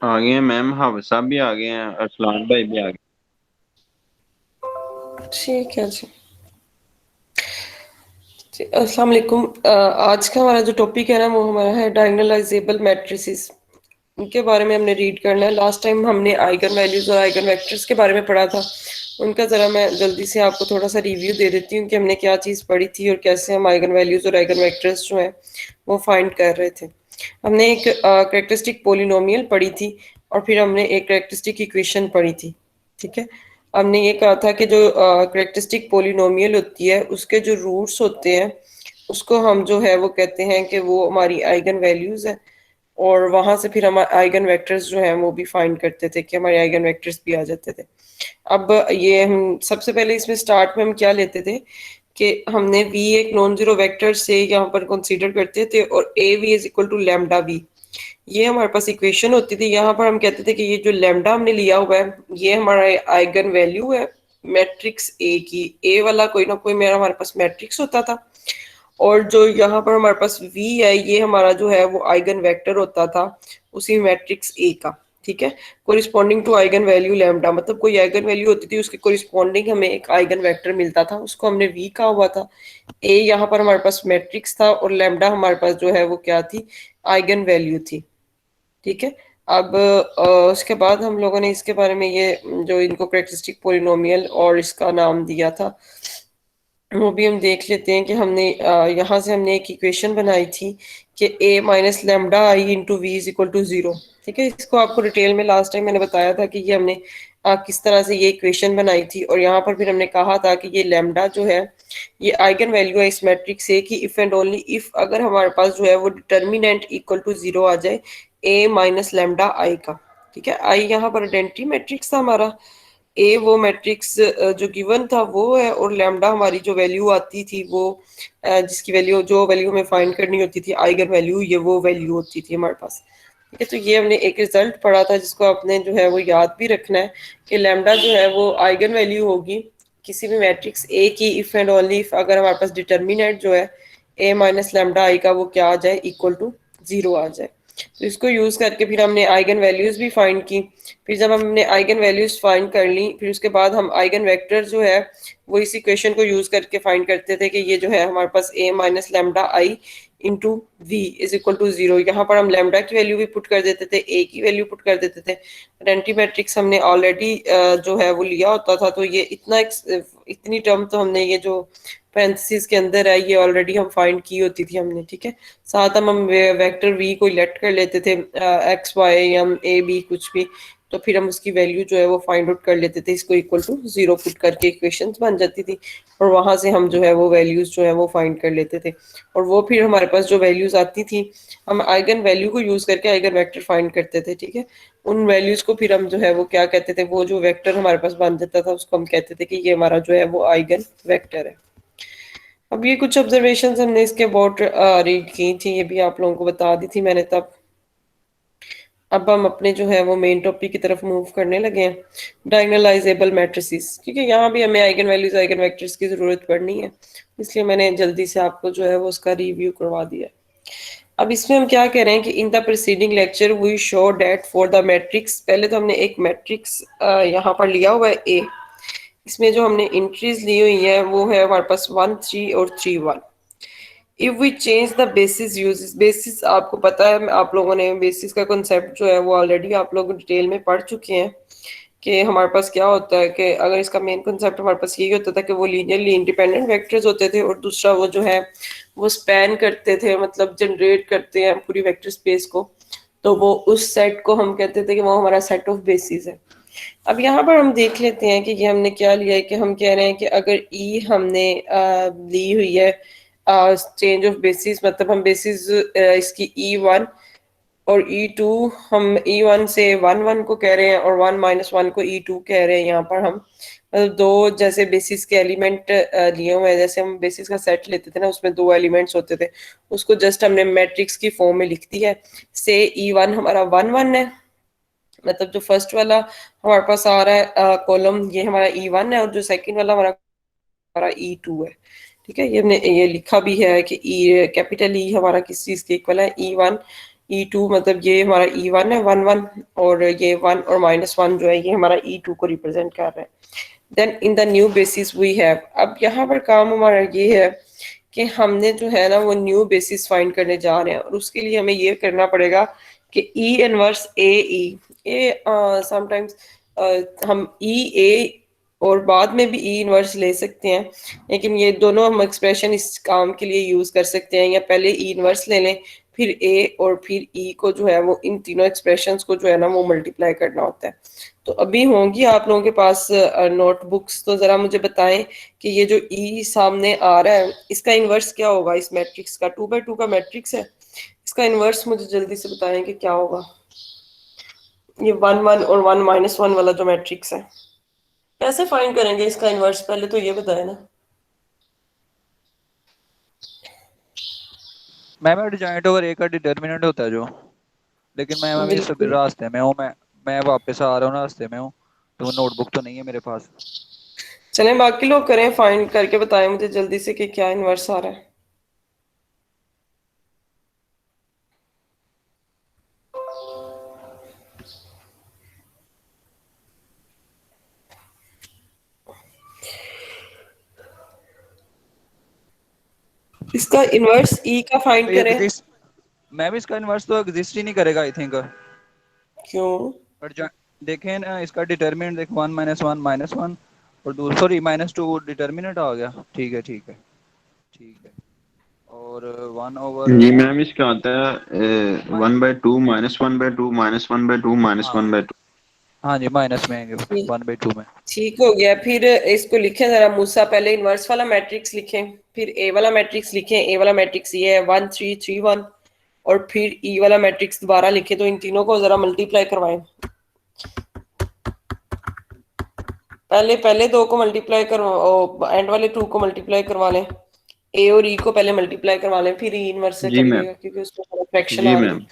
आ गए हैं मैम, हाफिज साहब भी आ गए हैं, अरसलान भाई भी आ गए। ठीक है जी। अस्सलाम वालेकुम। आज का हमारा जो टॉपिक है ना वो हमारा है डायगोनलाइजेबल मैट्रिसेस। उनके बारे में हमने रीड करना है। लास्ट टाइम हमने आइगन वैल्यूज और आइगन वेक्टर्स के बारे में पढ़ा था। उनका ज़रा मैं जल्दी से आपको थोड़ा सा रिव्यू दे देती हूँ कि हमने क्या चीज़ पढ़ी थी और कैसे हम आइगन वैल्यूज और आइगन वेक्टर्स जो हैं वो फाइंड कर रहे थे। हमने एक करेक्टरिस्टिक पोलिनोमियल पढ़ी थी और फिर हमने एक करेक्टरिस्टिक इक्वेशन पढ़ी थी। ठीक है। हमने ये कहा था कि जो करेक्टरिस्टिक पोलिनोमियल होती है उसके जो रूट्स होते हैं उसको हम जो है वो कहते हैं कि वो हमारी आइगन वैल्यूज है। और वहां से फिर हम आइगन वेक्टर्स जो हैं वो भी फाइंड करते थे कि हमारे आइगन वेक्टर्स भी आ जाते थे। अब ये हम सबसे पहले इसमें स्टार्ट में हम क्या लेते थे कि हमने वी एक नॉन जीरो वेक्टर से यहाँ पर कंसीडर करते थे और A V is equal to lambda V. ये हमारे पास इक्वेशन होती थी। यहाँ पर हम कहते थे कि ये जो लैम्डा हमने लिया हुआ है ये हमारा आइगन वैल्यू है मैट्रिक्स ए की। ए वाला कोई ना कोई मेरा हमारे पास मैट्रिक्स होता था और जो यहाँ पर हमारे पास वी है ये हमारा जो है वो आइगन वेक्टर होता था उसी मैट्रिक्स ए का। ठीक है। Corresponding to eigen value lambda, मतलब कोई आइगन वैल्यू होती थी उसके कोरिस्पॉन्डिंग हमें एक आइगन वेक्टर मिलता था, उसको हमने वी कहा हुआ था। ए यहाँ पर हमारे पास मैट्रिक्स था और लैम्डा हमारे पास जो है वो क्या थी, आइगन वैल्यू थी। ठीक है। अब उसके बाद हम लोगों ने इसके बारे में ये जो इनको करेक्टरिस्टिक पोलिनोमियल और इसका नाम दिया था वो भी हम देख लेते हैं कि हमने यहाँ से हमने एक इक्वेशन बनाई थी कि a minus lambda I into V is equal to zero. ठीक है। इसको आपको डिटेल में लास्ट टाइम मैंने बताया था कि ये हमने किस तरह से ये इक्वेशन बनाई थी और यहाँ पर फिर हमने कहा था कि ये लेमडा जो है ये आइगन वैल्यू है इस मैट्रिक्स ए की इफ एंड ओनली इफ अगर हमारे पास जो है वो डिटर्मिनेंट इक्वल टू जीरो आ जाए a माइनस लेमडा आई का। ठीक है। आई यहाँ पर आइडेंटिटी मैट्रिक्स था हमारा। ए वो मैट्रिक्स जो गिवन था वो है और लैम्डा हमारी जो वैल्यू आती थी वो जिसकी वैल्यू जो वैल्यू हमें फाइंड करनी होती थी आइगन वैल्यू ये वो वैल्यू होती थी हमारे पास। ठीक है। तो ये हमने एक रिजल्ट पढ़ा था जिसको आपने जो है वो याद भी रखना है कि लैम्डा जो है वो आइगन वैल्यू होगी किसी भी मैट्रिक्स ए की इफ एंड ओनली इफ अगर हमारे पास डिटर्मिनेंट जो है ए माइनस लैम्डा आई का वो क्या आ जाए, इक्वल टू जीरो आ जाए। तो इसको यूज करके फिर हमने आइगन वैल्यूज भी फाइंड की। फिर जब हमने आइगन वैल्यूज फाइंड कर ली फिर उसके बाद हम आइगन वेक्टर जो है वो इस इक्वेशन को यूज करके फाइंड करते थे कि ये जो है हमारे पास A minus lambda I into V is equal to zero. यहाँ पर हम लेमडा की वैल्यू भी पुट कर देते थे, ए की वैल्यू पुट कर देते थे। आइडेंटिटी मैट्रिक्स हमने ऑलरेडी जो है वो लिया होता था तो ये इतनी टर्म तो हमने ये जो पैरेंथेसिस के अंदर है ये ऑलरेडी हम फाइंड की होती थी हमने। ठीक है। साथ हम वेक्टर वी को लेट कर लेते थे X Y M A B कुछ भी, तो फिर हम उसकी वैल्यू जो है वो फाइंड आउट कर लेते थे, इसको इक्वल टू जीरो पुट करके इक्वेशंस बन जाती थी और वहां से हम जो है वो वैल्यूज जो है वो फाइंड कर लेते थे। और वो फिर हमारे पास जो वैल्यूज आती थी हम आइगन वैल्यू को यूज करके आइगन वेक्टर फाइंड करते थे। ठीक है। उन वैल्यूज को फिर हम जो है वो क्या कहते थे, वो जो वेक्टर हमारे पास बन जाता था उसको हम कहते थे कि ये हमारा जो है वो आइगन वेक्टर है। अब ये कुछ ऑब्जर्वेशन हमने इसके अबाउट रीड की थी, ये भी आप लोगों को बता दी थी मैंने तब। अब हम अपने जो है वो मेन टॉपिक की तरफ मूव करने लगे हैं, डायगोनलाइजेबल मैट्रिसेस, क्योंकि यहाँ भी हमें आइगन वैल्यूज आइगन वेक्टर्स की जरूरत पड़नी है, इसलिए मैंने जल्दी से आपको जो है वो उसका रिव्यू करवा दिया। अब इसमें हम क्या कह रहे हैं कि in the preceding lecture we show that for the matrix, पहले तो हमने एक मैट्रिक्स यहाँ पर लिया हुआ है ए। इसमें जो हमने एंट्रीज ली हुई है वो है हमारे पास 1 3 और 3 1। If we change the basis uses, basis आपको पता है आप लोगों ने बेसिस का कॉन्सेप्ट जो है वो ऑलरेडी आप लोग डिटेल में पढ़ चुके हैं कि हमारे पास क्या होता है कि अगर इसका मेन कॉन्सेप्ट हमारे पास यही होता था कि वो लीनियरली इंडिपेंडेंट वेक्टर्स होते थे और दूसरा वो जो है वो स्पैन करते थे, मतलब जनरेट करते हैं पूरी वेक्टर स्पेस को। तो वो उस सेट को हम कहते थे कि वो हमारा सेट ऑफ बेसिस है। अब यहाँ पर हम देख लेते हैं कि ये हमने क्या लिया है कि हम कह रहे हैं कि अगर ई हमने ली हुई है चेंज ऑफ बेसिस, मतलब हम बेसिस इसकी E1 और E2, हम E1 से 1 1 को कह रहे हैं और 1 - 1 को E2 कह रहे हैं। यहाँ पर हम मतलब दो जैसे बेसिस के एलिमेंट लिए हुए हैं, जैसे हम बेसिस का सेट लेते थे ना उसमें दो एलिमेंट्स होते थे, उसको जस्ट हमने मैट्रिक्स की फॉर्म में लिख दिया है। से E1 हमारा 1 1 है, मतलब जो फर्स्ट वाला हमारे पास आ रहा है कॉलम ये हमारा E1 है और जो सेकंड वाला हमारा E2 है। ठीक है। ये हमने ये लिखा भी है कि ई कैपिटल ई हमारा किस चीज के इक्वल है, E1 E2 मतलब ये हमारा E1 है 1 1, और ये 1 और -1 जो है ये हमारा E2 को रिप्रेजेंट कर रहा है। Then in the new basis we have, अब यहाँ पर काम हमारा ये है कि हमने जो है ना वो न्यू बेसिस फाइंड करने जा रहे हैं, और उसके लिए हमें ये करना पड़ेगा कि E इनवर्स ए समटाइम्स हम E और बाद में भी E इनवर्स ले सकते हैं, लेकिन ये दोनों हम एक्सप्रेशन इस काम के लिए यूज कर सकते हैं, या पहले E इनवर्स ले लें फिर A और फिर E को जो है वो इन तीनों एक्सप्रेशंस को जो है ना वो मल्टीप्लाई करना होता है। तो अभी होंगी आप लोगों के पास नोटबुक्स, तो जरा मुझे बताएं कि ये जो E सामने आ रहा है इसका इनवर्स क्या होगा इस मैट्रिक्स का। 2 बाय 2 का मैट्रिक्स है, इसका इनवर्स मुझे जल्दी से बताएं कि क्या होगा। ये 1 1 और 1 -1 वाला जो मैट्रिक्स है, कैसे फाइंड करेंगे इसका इनवर्स, पहले तो ये बताए ना। मैम एडजॉइंट ओवर ए का डिटर्मिनेंट होता है जो, लेकिन मैं इस बिल्कुल। रास्ते में हूँ, मैं वापस आ रहा हूँ रास्ते में हूँ, तो नोटबुक तो नहीं है मेरे पास। चलें बाकी लोग करें, फाइंड करके बताएं मुझे जल्दी से कि क्या इनवर्स आ रहा है। इसका इनवर्स E का फाइंड ये करें। एग्जिस्ट, मैम इसका इनवर्स तो एग्जिस्ट ही नहीं करेगा आई थिंक। क्यों? बट देखें ना इसका डिटर्मिनेंट, देख 1 -1 -1, और सॉरी -2 डिटर्मिनेंट आ गया। ठीक है ठीक है ठीक है। और 1/। जी मैम इसका आता है 1/2 -1/2 -1/2 हाँ -1/2। हाँ जी, माइनस में आएंगे ठीक 1/2 में। ठीक हो गया। फिर इसको लिखें जरा मूसा, पहले इनवर्स वाला मैट्रिक्स लिखें, फिर ए वाला मैट्रिक्स लिखें। ए वाला मैट्रिक्स ये है 1 3 3 1, और फिर ई वाला मैट्रिक्स दोबारा लिखें। तो इन तीनों को जरा मल्टीप्लाई करवाएं। पहले पहले दो को मल्टीप्लाई करवा, एंड वाले 2 को मल्टीप्लाई करवा लें। ए और ई को पहले मल्टीप्लाई करवा लें, फिर ई इनवर्स से जी मैम। करिएगा क्योंकि उसमें फ्रैक्शन जी आ रही है। मैम।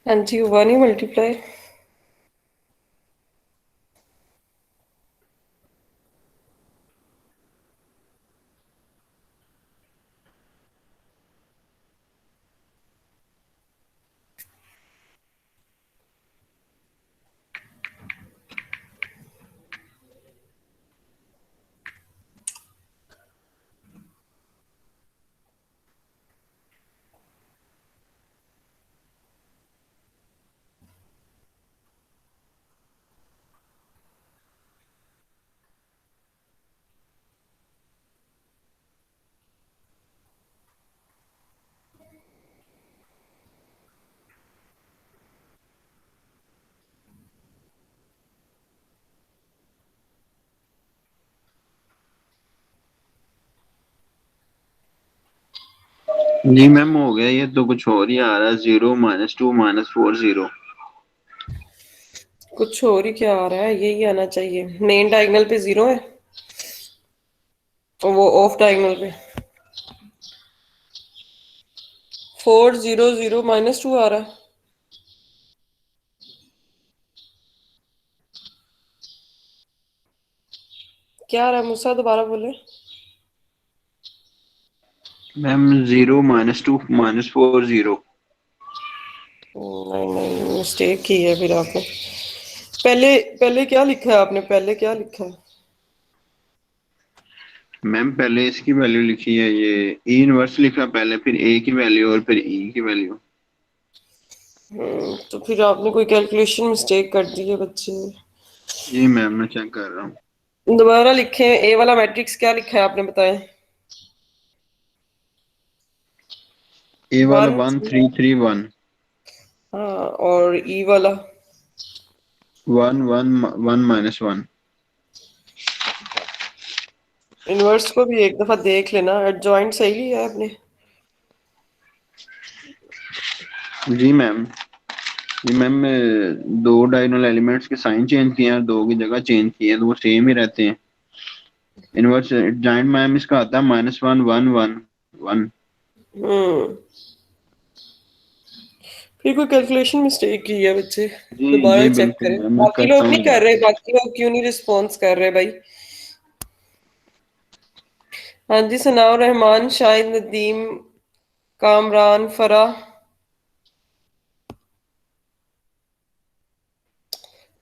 हाँ जी, हुआ नहीं मल्टीप्लाई। जी मैम हो गया, ये तो कुछ और ही आ रहा है। 0 -2 -4 0। कुछ और ही क्या आ रहा है, यही आना चाहिए। मेन डायगोनल पे 0 है और वो ऑफ डायगोनल पे 4 0 0 -2 आ रहा है। क्या आ रहा है मूसा, दोबारा बोले। मैम 0 -2 -4 0। नहीं नहीं, मिस्टेक की है फिर आपने। पहले पहले क्या लिखा है आपने, पहले क्या लिखा है? मैम पहले इसकी वैल्यू लिखी है, ये ई इनवर्स लिखा पहले, फिर ए की वैल्यू और फिर ई की वैल्यू। तो फिर आपने कोई कैलकुलेशन मिस्टेक कर दी है बच्चे ने। जी मैम मैं चेक कर रहा हूँ। दोबारा लिखे, ए वाला मैट्रिक्स क्या लिखा है आपने बताया? ए वाला वन। 1331। हाँ, और ई वाला? 1 1 1 - 1। इनवर्स को भी एक दफा देख लेना, एडजॉइंट सही लिया है आपने? जी मैम। जी मैम दो डायगोनल एलिमेंट्स के साइन चेंज किए हैं, दो की जगह चेंज किए हैं तो वो सेम ही रहते हैं। इनवर्स जॉइंट मैम इसका आता है -1 1 1 1। हम्म। फिर कोई कैलकुलेशन मिस्टेक की है बच्चे, जी दोबारा जी चेक बिल्कुल करें। मैम, मैं बाकी करता लोग नहीं हूँ कर रहे, दोबारा। बाकी लोग क्यों नहीं रिस्पॉन्स कर रहे भाई? हाँ जी, सनाओ रहमान, शाहिद नदीम, कामरान, फराह।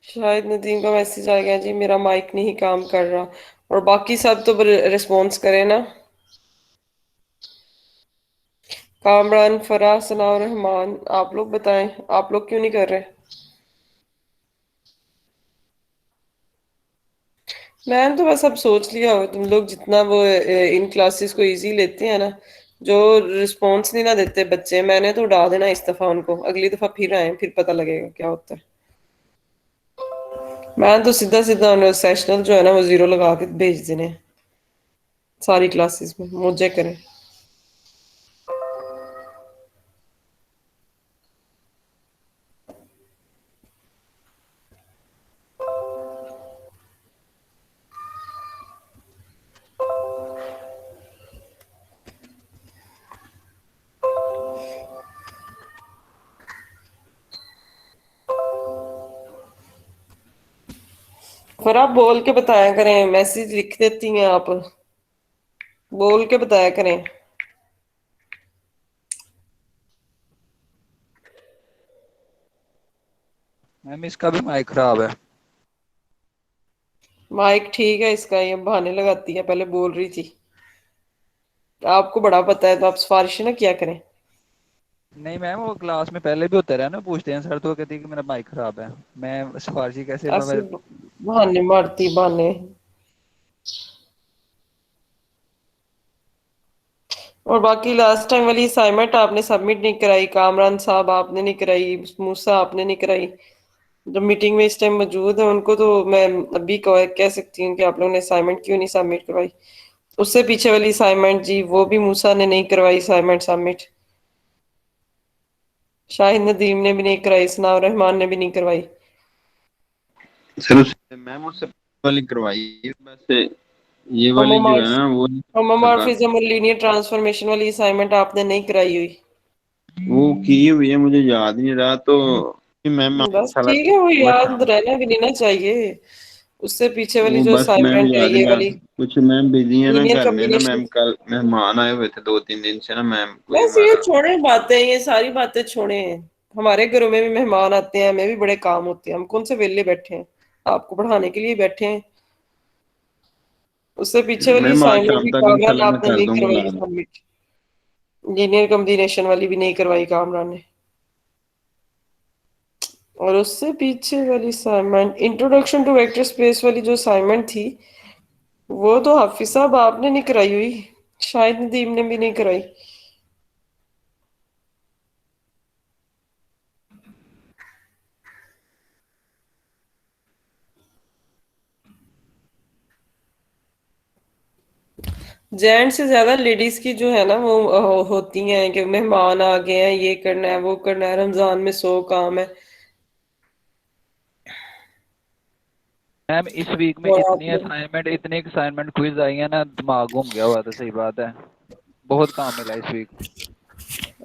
शाहिद नदीम का मैसेज आ गया जी, मेरा माइक नहीं काम कर रहा। और बाकी सब तो रिस्पॉन्स करें ना। कामरान, फराह, सनाओ रहमान, आप लोग बताएं, आप लोग क्यों नहीं कर रहे? मैंने तो बस अब सोच लिया हो, तुम लोग जितना वो इन क्लासेस को इजी लेते हैं ना, जो रिस्पॉन्स नहीं ना देते बच्चे, मैंने तो उड़ा देना इस दफा उनको, अगली दफा फिर आए, फिर पता लगेगा क्या होता है। मैंने तो सीधा सीधा उन्हें सेशनल जो है ना वो जीरो लगा के भेज देने हैं, सारी क्लासेस में मौजे करें। फिर आप बोल के बताया करें, मैसेज लिख देती हैं आप, बोल के बताया करें। मैम इसका भी माइक खराब है। माइक ठीक है इसका, ये बहाने लगाती है, पहले बोल रही थी। आपको बड़ा पता है तो आप सिफारिश ना किया करें। नहीं मैम, वो क्लास में पहले भी होता रहा ना, पूछते हैं सर तो वो कहती है कि मेरा माइक खराब है। मैं सिफारिशी कैसे ऐसे मैं बहाने मारती, बहाने। और बाकी लास्ट टाइम वाली असाइनमेंट आपने सबमिट नहीं कराई, कामरान साहब आपने नहीं कराई, मूसा आपने नहीं कराई। जो मीटिंग में इस टाइम मौजूद है उनको तो मैं अभी कह सकती हूँ कि आप लोगों ने असाइनमेंट क्यों नहीं सबमिट करवाई। उससे पीछे वाली असाइनमेंट जी, वो भी मूसा ने नहीं करवाई असाइनमेंट सबमिट। शाहिद नदीम ने भी नहीं कराई, सनाउर रहमान ने भी नहीं करवाई। सर उससे मैम उससे वाली करवाई है, वैसे ये वाली जो है ना वो नहीं कर सका। होमोमॉर्फिज्म और लीनियर ट्रांसफॉर्मेशन वाली असाइनमेंट आपने नहीं कराई हुई। वो की हुई है, मुझे याद नहीं रहा तो। मैम बस साला ठीक है, वो बस याद रहना भी नहीं ना चाहिए। उससे पीछे वाली वो जो बस मैम असाइनमेंट है याद ये नहीं रहा। वाली, कुछ मैम बिजी है ना लीनियर घर में ना कॉम्बिनेशन। मैम, कल मेहमान आए हुए थे 2 3 दिन से ना मैम, कोई बस ये हमारा। छोड़े बातें, ये सारी बातें छोड़े। हमारे घरों में भी मेहमान आते हैं, हमें भी बड़े काम होते हैं, हम कौन से वेले बैठे हैं, आपको पढ़ाने के लिए बैठे हैं। उससे पीछे वाली मैम आज असाइनमेंट शाम भी तक कामरान इंशाल्लाह मैं आपने कर नहीं दूंगा करवाई लाना। सबमिट। लीनियर कॉम्बिनेशन वाली भी नहीं करवाई कामरान ने। और उससे पीछे वाली assignment, introduction to vector space वाली जो असाइनमेंट थी, वो तो हाफिज साहब आपने नहीं कराई हुई, शायद नदीम ने भी नहीं कराई। जेंट से ज्यादा लेडीज की जो है ना वो होती हैं कि मेहमान आ गए हैं, ये करना है, वो करना है, रमजान में 100 काम है। मैम इस वीक में और आप इतनी लोग, असाइनमेंट, इतनी असाइनमेंट क्विज आई है ना, दिमाग घूम गया हुआ था, सही बात है। बहुत काम मिला इस वीक।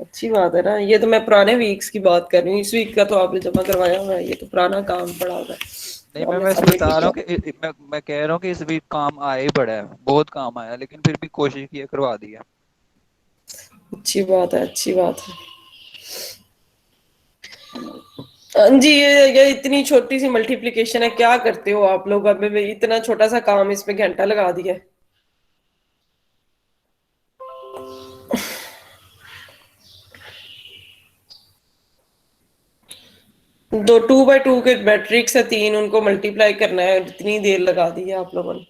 अच्छी बात है ना, ये तो मैं पुराने वीक्स की बात कर रही हूँ, इस वीक का तो आपने जमा करवाया हुआ है, ये तो पुराना काम पड़ा हुआ है नहीं तो मैं आपने वैसे सबमिट बता नहीं रहा किया। हूँ कि मैं कह रहा हूँ कि इस वीक काम आया ही पड़ा है, बहुत काम आया, लेकिन फिर भी कोशिश की है, करवा दिया। अच्छी बात है, अच्छी बात है। जी ये इतनी छोटी सी मल्टीप्लिकेशन है, क्या करते हो आप लोग? अब इतना छोटा सा काम इसमें घंटा लगा दिया है। दो 2 बाय 2 के मैट्रिक्स है, 3, उनको मल्टीप्लाई करना है, इतनी देर लगा दी है आप लोगों ने।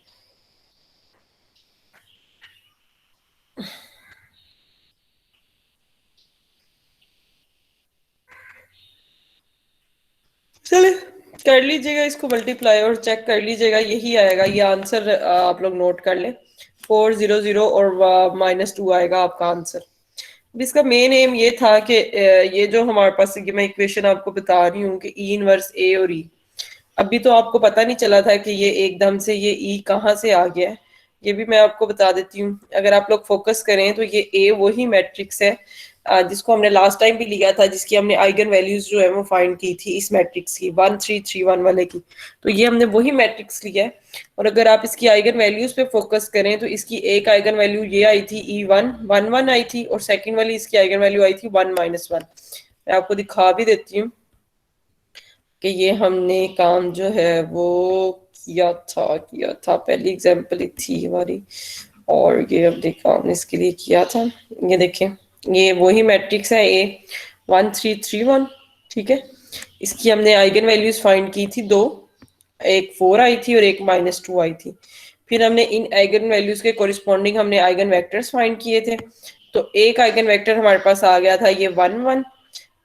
चले कर लीजिएगा इसको मल्टीप्लाई और चेक कर लीजिएगा, यही आएगा ये आंसर। आप लोग नोट कर लें, 400 और -2 आएगा आपका आंसर। इसका मेन एम ये था कि ये जो हमारे पास ये मैं इक्वेशन आपको बता रही हूँ कि ई इनवर्स ए और ई, अभी तो आपको पता नहीं चला था कि ये एकदम से ये ई कहाँ से आ गया है। ये भी मैं आपको बता देती हूँ। अगर आप लोग फोकस करें तो ये ए वही मैट्रिक्स है जिसको हमने लास्ट टाइम भी लिया था, जिसकी हमने आइगन वैल्यूज जो है वो फाइंड की थी इस मैट्रिक्स की 1331 वाले की। तो ये हमने वही मैट्रिक्स लिया है। और अगर आप इसकी आइगन वैल्यूज पे फोकस करें तो इसकी एक आइगन वैल्यू ये आई थी E1 1 आई थी, और सेकंड वाली इसकी आइगन वैल्यू आई थी 1 -1। मैं आपको दिखा भी देती हूँ कि ये हमने काम जो है वो किया था पहली एग्जाम्पल थी हमारी, और ये अब देखा हमने इसके लिए किया था। ये देखें, ये वही मैट्रिक्स है A1331, ठीक है। इसकी हमने आइगन वैल्यूज फाइंड की थी दो, एक 4 आई थी और एक -2 आई थी। फिर हमने इन आइगन वैल्यूज के कोरिस्पॉन्डिंग हमने आइगन वेक्टर्स फाइंड किए थे। तो एक आइगन वेक्टर हमारे पास आ गया था ये 1 1,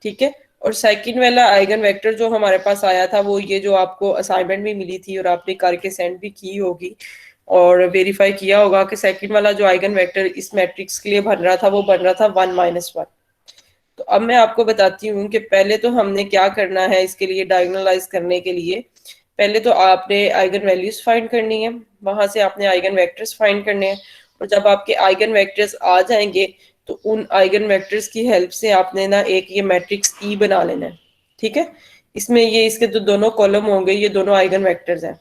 ठीक है। और सेकंड वाला आइगन वेक्टर जो हमारे पास आया था वो ये जो आपको असाइनमेंट भी मिली थी और आपने करके सेंड भी की होगी और वेरीफाई किया होगा कि सेकंड वाला जो आइगन वेक्टर इस मैट्रिक्स के लिए बन रहा था वो बन रहा था 1 -1। तो अब मैं आपको बताती हूँ कि पहले तो हमने क्या करना है इसके लिए डायगोनलाइज करने के लिए। पहले तो आपने आइगन वैल्यूज फाइंड करनी है, वहां से आपने आइगन वेक्टर्स फाइंड करने हैं, और जब आपके आइगन वेक्टर्स आ जाएंगे तो उन आइगन वेक्टर्स की हेल्प से आपने ना एक ये मैट्रिक्स ई बना लेना है, ठीक है। इसमें ये इसके जो दोनों कॉलम होंगे ये दोनों आइगन वेक्टर्स हैं।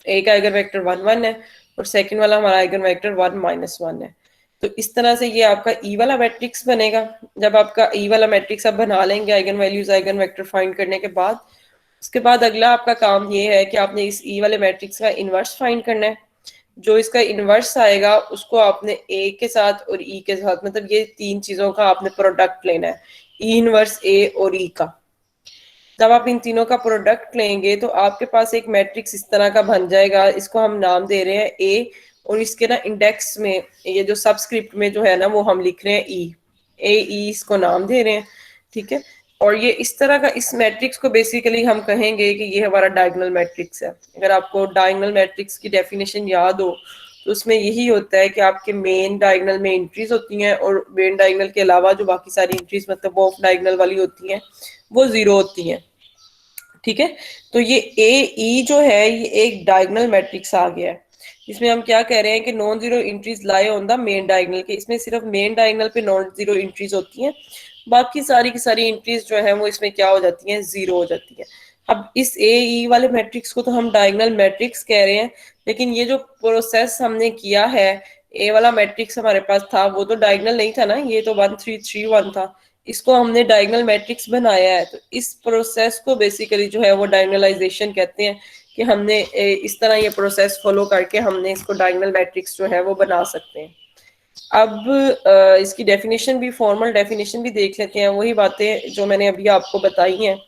एक आइगन वेक्टर 1 1 है और सेकंड वाला हमारा आइगन वेक्टर 1 -1 है। तो इस तरह से ये आपका ई वाला मैट्रिक्स बनेगा। जब आपका ई वाला मैट्रिक्स आप बना लेंगे eigen values eigen vector find करने के बाद, उसके बाद अगला आपका काम ये है कि आपने इस ई वाले मैट्रिक्स का इनवर्स फाइंड करना है। जो इसका इनवर्स आएगा उसको आपने ए के साथ और ई के साथ, मतलब ये तीन चीजों का आपने प्रोडक्ट लेना है, ई इनवर्स ए और ई का। जब आप इन तीनों का प्रोडक्ट लेंगे तो आपके पास एक मैट्रिक्स इस तरह का बन जाएगा। इसको हम नाम दे रहे हैं ए, और इसके ना इंडेक्स में ये जो सबस्क्रिप्ट में जो है ना वो हम लिख रहे हैं ई, ए ई इसको नाम दे रहे हैं, ठीक है। और ये इस तरह का इस मैट्रिक्स को बेसिकली हम कहेंगे कि ये हमारा डायगोनल मैट्रिक्स है। अगर आपको डायगोनल मैट्रिक्स की डेफिनेशन याद हो तो उसमें यही होता है कि आपके मेन डायगोनल में एंट्रीज होती हैं और मेन डायगोनल के अलावा जो बाकी सारी एंट्रीज मतलब ऑफ डायगोनल वाली होती हैं वो 0 होती हैं, ठीक है। तो ये ए ई जो है ये एक डायगोनल मैट्रिक्स आ गया है। इसमें हम क्या कह रहे हैं कि non zero entries lie on the main diagonal के, इसमें सिर्फ मेन डायगोनल पे नॉन जीरो एंट्रीज होती हैं, बाकी सारी की सारी एंट्रीज जो है वो इसमें क्या हो जाती हैं, 0 हो जाती है। अब इस ए ई वाले मैट्रिक्स को तो हम डायगोनल मैट्रिक्स कह रहे हैं, लेकिन ये जो प्रोसेस हमने किया है, ए वाला मैट्रिक्स हमारे पास था वो तो डायगोनल नहीं था ना, ये तो 1331 था, इसको हमने डायगोनल मैट्रिक्स बनाया है। तो इस प्रोसेस को बेसिकली जो है वो डायगोनलाइजेशन कहते हैं, कि हमने इस तरह ये प्रोसेस फॉलो करके हमने इसको डायगोनल मैट्रिक्स जो है वो बना सकते हैं। अब इसकी डेफिनेशन भी, फॉर्मल डेफिनेशन भी देख लेते हैं। वही बातें जो मैंने अभी आपको बताई हैं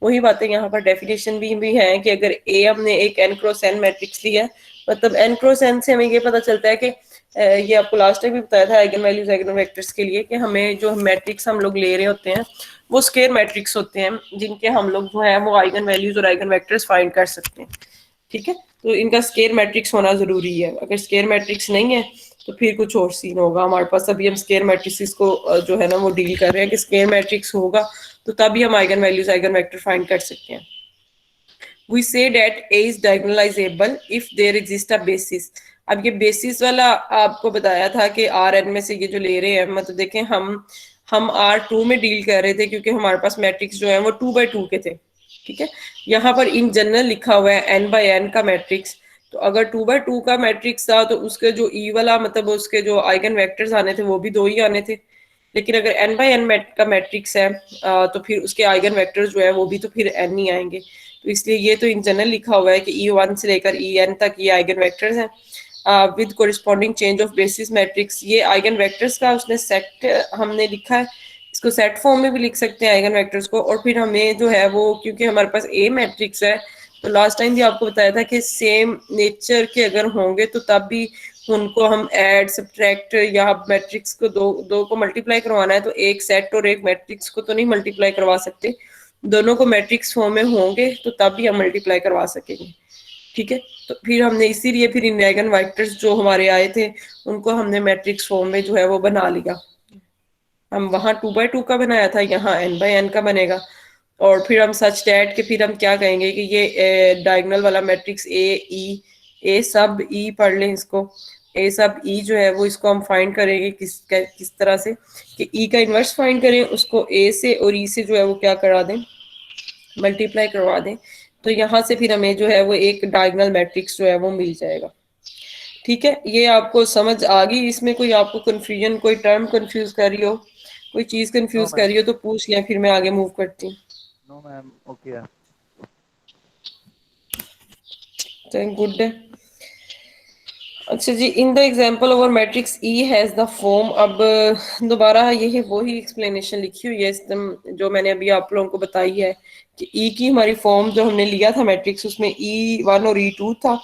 वही बातें यहाँ पर डेफिनेशन भी हैं कि अगर ए हमने एक n क्रॉस n मैट्रिक्स लिया है, मतलब n क्रॉस n से हमें ये पता चलता है कि ये आपको लास्ट टाइम भी बताया था आइगन वैल्यूज आइगन वेक्टर्स के लिए, कि हमें जो मैट्रिक्स हम लोग ले रहे होते हैं वो स्केयर मैट्रिक्स होते हैं, जिनके हम लोग जो है वो आइगन वैल्यूज और आइगन वेक्टर्स फाइंड कर सकते हैं, ठीक है। तो इनका स्केयर मैट्रिक्स होना जरूरी है। अगर स्केयर मैट्रिक्स नहीं है तो फिर कुछ और सीन होगा हमारे पास। अभी हम स्केयर मैट्रिक्स को जो है ना वो डील कर रहे हैं कि स्केयर मैट्रिक्स होगा तो तभी हम eigen values eigen vector find कर सकते हैं। We say that A is diagonalizable if there exists a basis। अब ये बेसिस वाला आपको बताया था कि Rn में से ये जो ले रहे हैं, मतलब देखें हम R2 में डील कर रहे थे क्योंकि हमारे पास मैट्रिक्स जो है वो 2 by 2 के थे, ठीक है। यहाँ पर इन जनरल लिखा हुआ है n by n का मैट्रिक्स। तो अगर 2 by 2 का मैट्रिक्स था तो उसके जो ई वाला मतलब उसके जो आइगन वेक्टर्स आने थे वो भी 2 ही आने थे, लेकिन अगर n बाई n का मैट्रिक्स है तो फिर उसके आइगन वेक्टर्स जो है वो भी तो फिर n ही आएंगे। तो इसलिए ये तो इन जनरल लिखा हुआ है कि E1 से लेकर En तक ये आइगन वेक्टर्स हैं with corresponding change of basis matrix. ये आइगन वेक्टर्स का उसने सेट हमने लिखा है, इसको सेट फॉर्म में भी लिख सकते हैं आइगन वेक्टर्स को। और फिर हमें जो है वो, क्योंकि हमारे पास ए मैट्रिक्स है, तो लास्ट टाइम भी आपको बताया था कि सेम नेचर के अगर होंगे तो तब भी उनको हम ऐड सब्ट्रैक्ट या मैट्रिक्स को दो को मल्टीप्लाई करवाना है तो एक सेट और एक मैट्रिक्स को तो नहीं मल्टीप्लाई करवा सकते, दोनों को मैट्रिक्स फॉर्म में होंगे तो तब भी हम मल्टीप्लाई करवा सकेंगे। ठीक है, तो फिर हमने इसीलिए फिर इन आइगन वेक्टर्स जो हमारे आए थे उनको हमने मैट्रिक्स फॉर्म में जो है वो बना लिया। हम वहां 2 बाई 2 का बनाया था, यहाँ n बाई n का बनेगा। और फिर हम सच डैट के फिर हम क्या कहेंगे कि ये डायगोनल वाला मैट्रिक्स ए सब ई पढ़ लें इसको, ए सब ई जो है वो इसको हम फाइंड करेंगे किस तरह से कि ई का इन्वर्स फाइंड करें, उसको ए से और ई से जो है वो क्या करा दें, मल्टीप्लाई करवा दें। तो यहाँ से फिर हमें जो है वो एक डायगोनल मैट्रिक्स जो है वो मिल जाएगा। ठीक है, ये आपको समझ आ गई? इसमें कोई आपको कंफ्यूजन, कोई टर्म कंफ्यूज कर रही हो, कोई चीज नो कंफ्यूज कर मैम, रही हो तो पूछ लें, फिर मैं आगे मूव करती हूँ। नो मैम, ओके है। गुड है। अच्छा जी, in the example over matrix E has the form. अब दोबारा यही वही एक्सप्लेनेशन लिखी हुई है जो मैंने अभी आप लोगों को बताई है कि ई की हमारी फॉर्म जो हमने लिया था मैट्रिक्स, उसमें E1 और E2 था।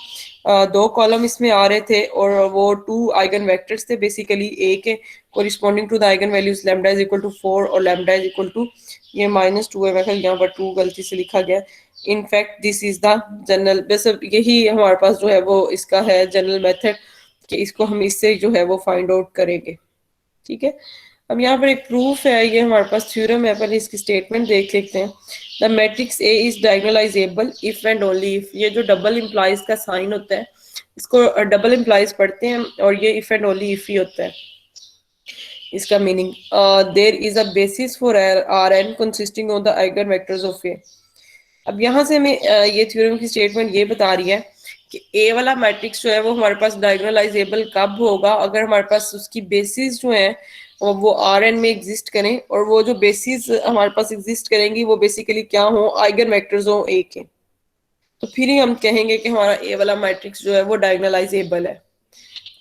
दो कॉलम इसमें आ रहे थे और वो 2 आइगन वेक्टर्स थे बेसिकली ए के, corresponding to the eigen values lambda is equal to 4 और लैम्डा इज इक्वल टू ये -2 है, मैं यहाँ पर 2 गलती से लिखा गया। In fact this is the general, बस यही हमारे पास जो है वो इसका है जनरल मेथड कि इसको हम इससे जो है वो फाइंड आउट करेंगे। ठीक है, अब यहाँ पर एक प्रूफ है, ये हमारे पास थ्योरम है, पहले इसकी स्टेटमेंट देख लेते हैं। The matrix A is diagonalisable if and only if. ये जो डबल इंप्लाइज का साइन होता है इसको डबल इंप्लाइज पढ़ते हैं और ये इफ एंड ओनली इफ ही होता है। इसका meaning there is a basis for R N consisting of the eigenvectors of A. अब यहाँ से हमें ये थ्योरम की स्टेटमेंट ये बता रही है कि ए वाला मैट्रिक्स जो है वो हमारे पास डायगोनलाइजेबल कब होगा, अगर हमारे पास उसकी बेसिस जो है वो आर एन में एग्जिस्ट करें, और वो जो बेसिस हमारे पास एग्जिस्ट करेंगी वो बेसिकली क्या हो, आइगन वेक्टर्स हो ए के। तो फिर ही हम कहेंगे कि हमारा ए वाला मैट्रिक्स जो है वो डायगोनलाइजेबल है।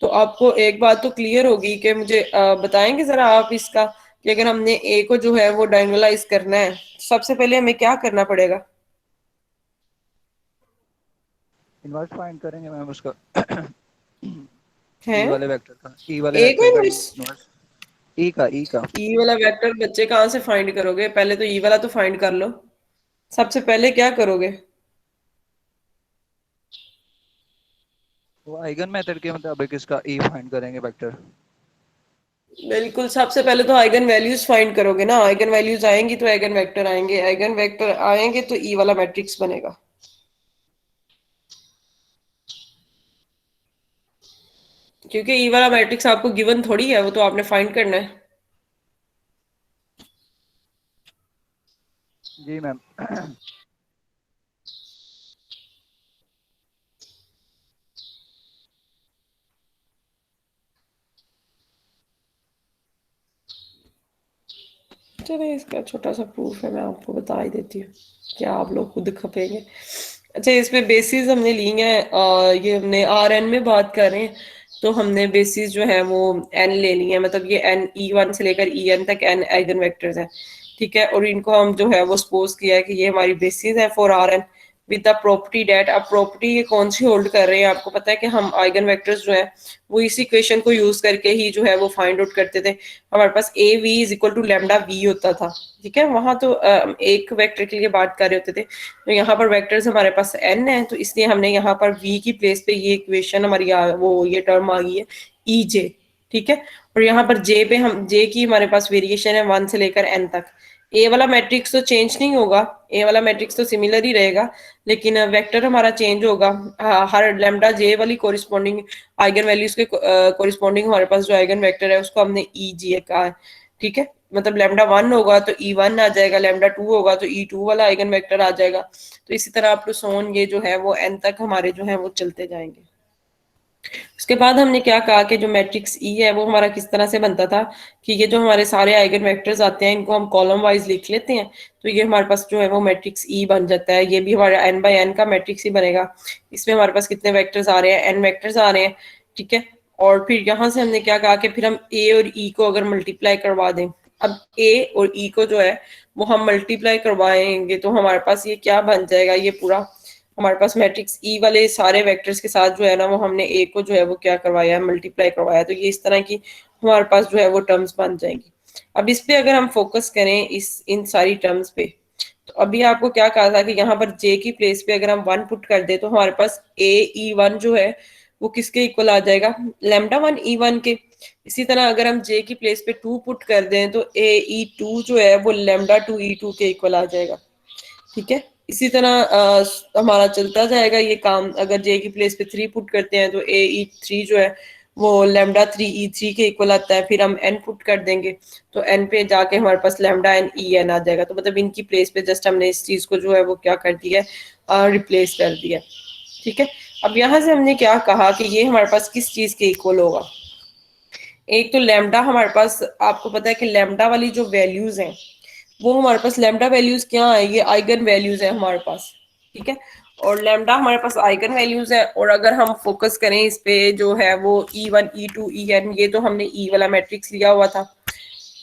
तो आपको एक बात तो क्लियर होगी कि मुझे बताएंगे जरा आप इसका कि अगर हमने ए को जो है वो डायगोनलाइज करना है सबसे पहले हमें क्या करना पड़ेगा? इन्वर्स फाइंड करेंगे मैम उसका है ई वाले वेक्टर का, ई वाले ए को वेक्टर का इन्वर्स, इन्वर्स, ई का ई वाला वेक्टर बच्चे कहाँ से फाइंड करोगे? पहले तो ई वाला तो फाइंड कर लो, सबसे पहले क्या करोगे? वो आइगन मेथड के मुताबिक इसका ई फाइंड करेंगे वेक्टर। बिल्कुल, सबसे पहले तो आइगन वैल्यूज फाइंड करोगे ना, आइगन वैल्यूज आएंगी तो आइगन वेक्टर आएंगे, आइगन वेक्टर आएंगे तो ई वाला मैट्रिक्स बनेगा। क्योंकि ई वाला मैट्रिक्स आपको गिवन थोड़ी है, वो तो आपने फाइंड करना है। जी मैम। चलिए, इसका छोटा सा प्रूफ है, मैं आपको बता ही देती हूँ, क्या आप लोग खुद खपेंगे। अच्छा, इसमें बेसिस हमने ली है, ये हमने आर एन में बात कर रहे हैं तो हमने बेसिस जो है वो एन ले ली है, मतलब ये एन E1 से लेकर En तक एन आइगन वेक्टर्स हैं। ठीक है, और इनको हम जो है वो सपोज किया है कि ये हमारी बेसिस है for R N with the property that. अब प्रॉपर्टी ये कौन सी होल्ड कर रहे हैं? आपको पता है कि हम आइगन वेक्टर्स जो है वो इस इक्वेशन को यूज करके ही जो है वो फाइंड आउट करते थे। हमारे पास A V is equal to lambda V होता था। ठीक है, वहां तो एक वेक्टर के लिए बात कर रहे होते थे, तो यहाँ पर वेक्टर्स हमारे पास n है, तो इसलिए हमने यहाँ पर v की प्लेस पे ये इक्वेशन हमारी वो ये टर्म आ गई है ई जे। ठीक है, और यहाँ पर j पे हम j की हमारे पास वेरिएशन है 1 से लेकर n तक। ए वाला मैट्रिक्स तो चेंज नहीं होगा, ए वाला मैट्रिक्स तो सिमिलर ही रहेगा, लेकिन वेक्टर हमारा चेंज होगा। हर लैम्डा जे वाली कोरिस्पॉन्डिंग आइगन वैल्यूज के कोरिस्पॉन्डिंग हमारे पास जो आइगन वेक्टर है उसको हमने ई जी कहा है। ठीक है, मतलब लैम्डा 1 होगा तो E1 आ जाएगा, लैम्डा 2 होगा तो E2 वाला आइगन वेक्टर आ जाएगा। तो इसी तरह अप टू सोन ये जो है वो n तक हमारे जो है वो चलते जाएंगे। उसके बाद हमने क्या कहा कि जो मैट्रिक्स ई है वो हमारा किस तरह से बनता था कि ये जो हमारे सारे आइगन वेक्टर्स आते हैं इनको हम कॉलम वाइज लिख लेते हैं, तो ये हमारे पास जो है वो मैट्रिक्स ई बन जाता है। ये भी हमारा n बाई n का मैट्रिक्स ही बनेगा। इसमें हमारे पास कितने वेक्टर्स आ रहे हैं, n वेक्टर्स आ रहे हैं, ठीक है। और फिर यहाँ से हमने क्या कहा कि फिर हम ए और ई को अगर मल्टीप्लाई करवा दें, अब ए और ई को जो है वो हम मल्टीप्लाई करवाएंगे तो हमारे पास ये क्या बन जाएगा, ये पूरा हमारे पास मैट्रिक्स ई वाले सारे वेक्टर्स के साथ जो है ना वो हमने ए को जो है वो क्या करवाया है, मल्टीप्लाई करवाया। तो ये इस तरह की हमारे पास जो है वो टर्म्स बन जाएंगी। अब इस पे अगर हम फोकस करें इस इन सारी टर्म्स पे, तो अभी आपको क्या कहा था कि यहाँ पर जे की प्लेस पे अगर हम 1 पुट कर दे तो हमारे पास ए ई वन जो है वो किसके इक्वल आ जाएगा, लैम्डा वन ई वन के। इसी तरह अगर हम जे की प्लेस पे 2 पुट कर दें तो ए ई टू जो है वो लैम्डा टू ई टू के इक्वल आ जाएगा, ठीक है। इसी तरह हमारा चलता जाएगा ये काम। अगर जे की प्लेस पे 3 पुट करते हैं तो ए ई थ्री जो है वो लैम्डा थ्री ई थ्री के इक्वल आता है। फिर हम एन पुट कर देंगे तो एन पे जाके हमारे पास लैम्डा एन ई एन आ जाएगा। तो मतलब इनकी प्लेस पे जस्ट हमने इस चीज को जो है वो क्या कर दिया है, रिप्लेस कर दिया, ठीक है। अब यहाँ से हमने क्या कहा कि ये हमारे पास किस चीज के इक्वल होगा। एक तो लैम्डा हमारे पास, आपको पता है कि लैम्डा वाली जो वैल्यूज हैं वो हमारे पास लैम्डा वैल्यूज क्या है, ये आइगन वैल्यूज है हमारे पास, ठीक है। और लैम्डा हमारे पास आइगन वैल्यूज है। और अगर हम फोकस करें इस पे जो है वो E one E two E N, ये तो हमने ई वाला मैट्रिक्स लिया हुआ था,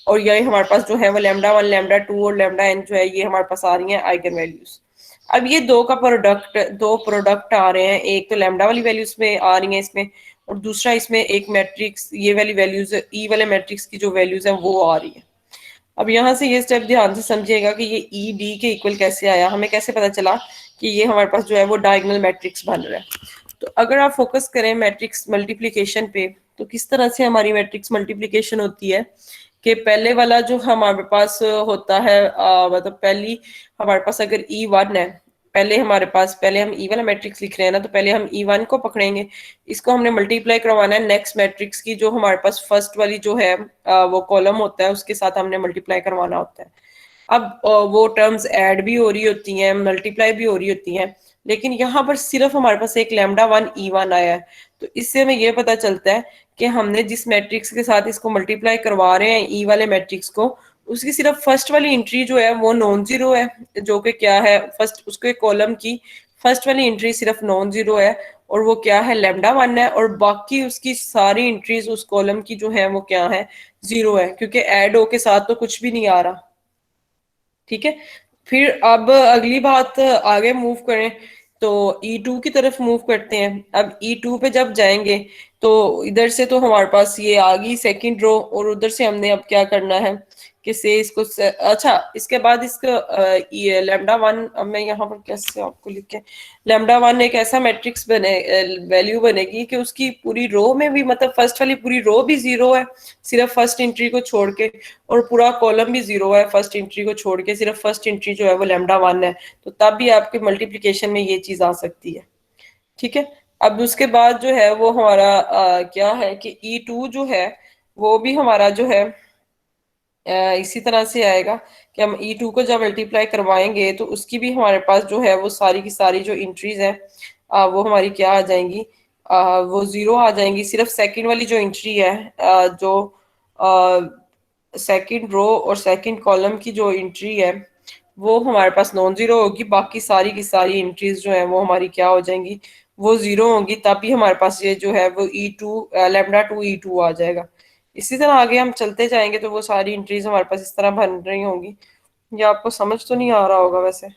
और ये हमारे पास जो है वो लैम्डा वन लैम्डा टू और लैम्डा एन जो है ये हमारे पास आ रही है आइगन वैल्यूज। अब ये दो प्रोडक्ट आ रहे हैं, एक तो लैम्डा वाली वैल्यूज में आ रही है इसमें, और दूसरा इसमें एक मैट्रिक्स ये वाली वैल्यूज ई वाले मैट्रिक्स की जो वैल्यूज है वो आ रही है। अब यहाँ से ये स्टेप ध्यान से समझिएगा कि ये ई डी के इक्वल कैसे आया, हमें कैसे पता चला कि ये हमारे पास जो है वो डायगोनल मैट्रिक्स बन रहा है। तो अगर आप फोकस करें मैट्रिक्स मल्टीप्लिकेशन पे, तो किस तरह से हमारी मैट्रिक्स मल्टीप्लिकेशन होती है कि पहले वाला जो हमारे पास होता है, मतलब पहली हमारे पास अगर ई वन है, पहले हम ई वाला मैट्रिक्स लिख रहे हैं ना, तो पहले हम ई वन को पकड़ेंगे, इसको हमने मल्टीप्लाई करवाना है नेक्स्ट मैट्रिक्स की जो हमारे पास फर्स्ट वाली जो है वो कॉलम होता है उसके साथ हमने मल्टीप्लाई करवाना होता है। अब वो टर्म्स ऐड भी हो रही होती हैं, मल्टीप्लाई भी हो रही होती हैं, लेकिन यहाँ पर सिर्फ हमारे पास एक लैम्डा वन ई वन आया है। तो इससे हमें ये पता चलता है कि हमने जिस मैट्रिक्स के साथ इसको मल्टीप्लाई करवा रहे हैं ई वाले मैट्रिक्स को, उसकी सिर्फ फर्स्ट वाली एंट्री जो है वो नॉन जीरो है, जो कि क्या है, फर्स्ट उसके कॉलम की फर्स्ट वाली एंट्री सिर्फ नॉन जीरो है, और वो क्या है, लैम्डा वन है। और बाकी उसकी सारी एंट्रीज उस कॉलम की जो है वो क्या है, जीरो है, क्योंकि ऐड हो के साथ तो कुछ भी नहीं आ रहा, ठीक है। फिर अब अगली बात आगे मूव करें तो E2 की तरफ मूव करते हैं। अब E2 पे जब जाएंगे तो इधर से तो हमारे पास ये आ गई सेकंड रो, और उधर से हमने अब क्या करना है कि से इसको अच्छा इसके बाद इसका ये लैम्डा वन, अब मैं यहाँ पर कैसे आपको लिख के, लैम्डा वन एक ऐसा मैट्रिक्स बने वैल्यू बनेगी कि उसकी पूरी रो में भी, मतलब फर्स्ट वाली पूरी रो भी जीरो है सिर्फ फर्स्ट एंट्री को छोड़ के, और पूरा कॉलम भी जीरो है फर्स्ट एंट्री को छोड़ के, सिर्फ फर्स्ट एंट्री जो है वो लैम्डा वन है। तो तब भी आपके मल्टीप्लिकेशन में ये चीज आ सकती है, ठीक है। अब उसके बाद जो है वो हमारा क्या है कि E2 जो है वो भी हमारा जो है इसी तरह से आएगा कि हम E2 को जब मल्टीप्लाई करवाएंगे तो उसकी भी हमारे पास जो है वो सारी की सारी जो एंट्रीज है वो हमारी क्या आ जाएंगी, वो जीरो आ जाएंगी। सिर्फ सेकंड वाली जो एंट्री है, जो सेकंड रो और सेकंड कॉलम की जो एंट्री है वो हमारे पास नॉन जीरो होगी, बाकी सारी की सारी एंट्रीज जो है वो हमारी क्या हो जाएंगी, वो जीरो होंगी। तभी हमारे पास ये जो है वो E2 लैम्डा टू E2 आ जाएगा। इसी तरह आगे हम चलते जाएंगे तो वो सारी एंट्रीज हमारे पास इस तरह बन रही होंगी। ये आपको समझ तो नहीं आ रहा होगा वैसे,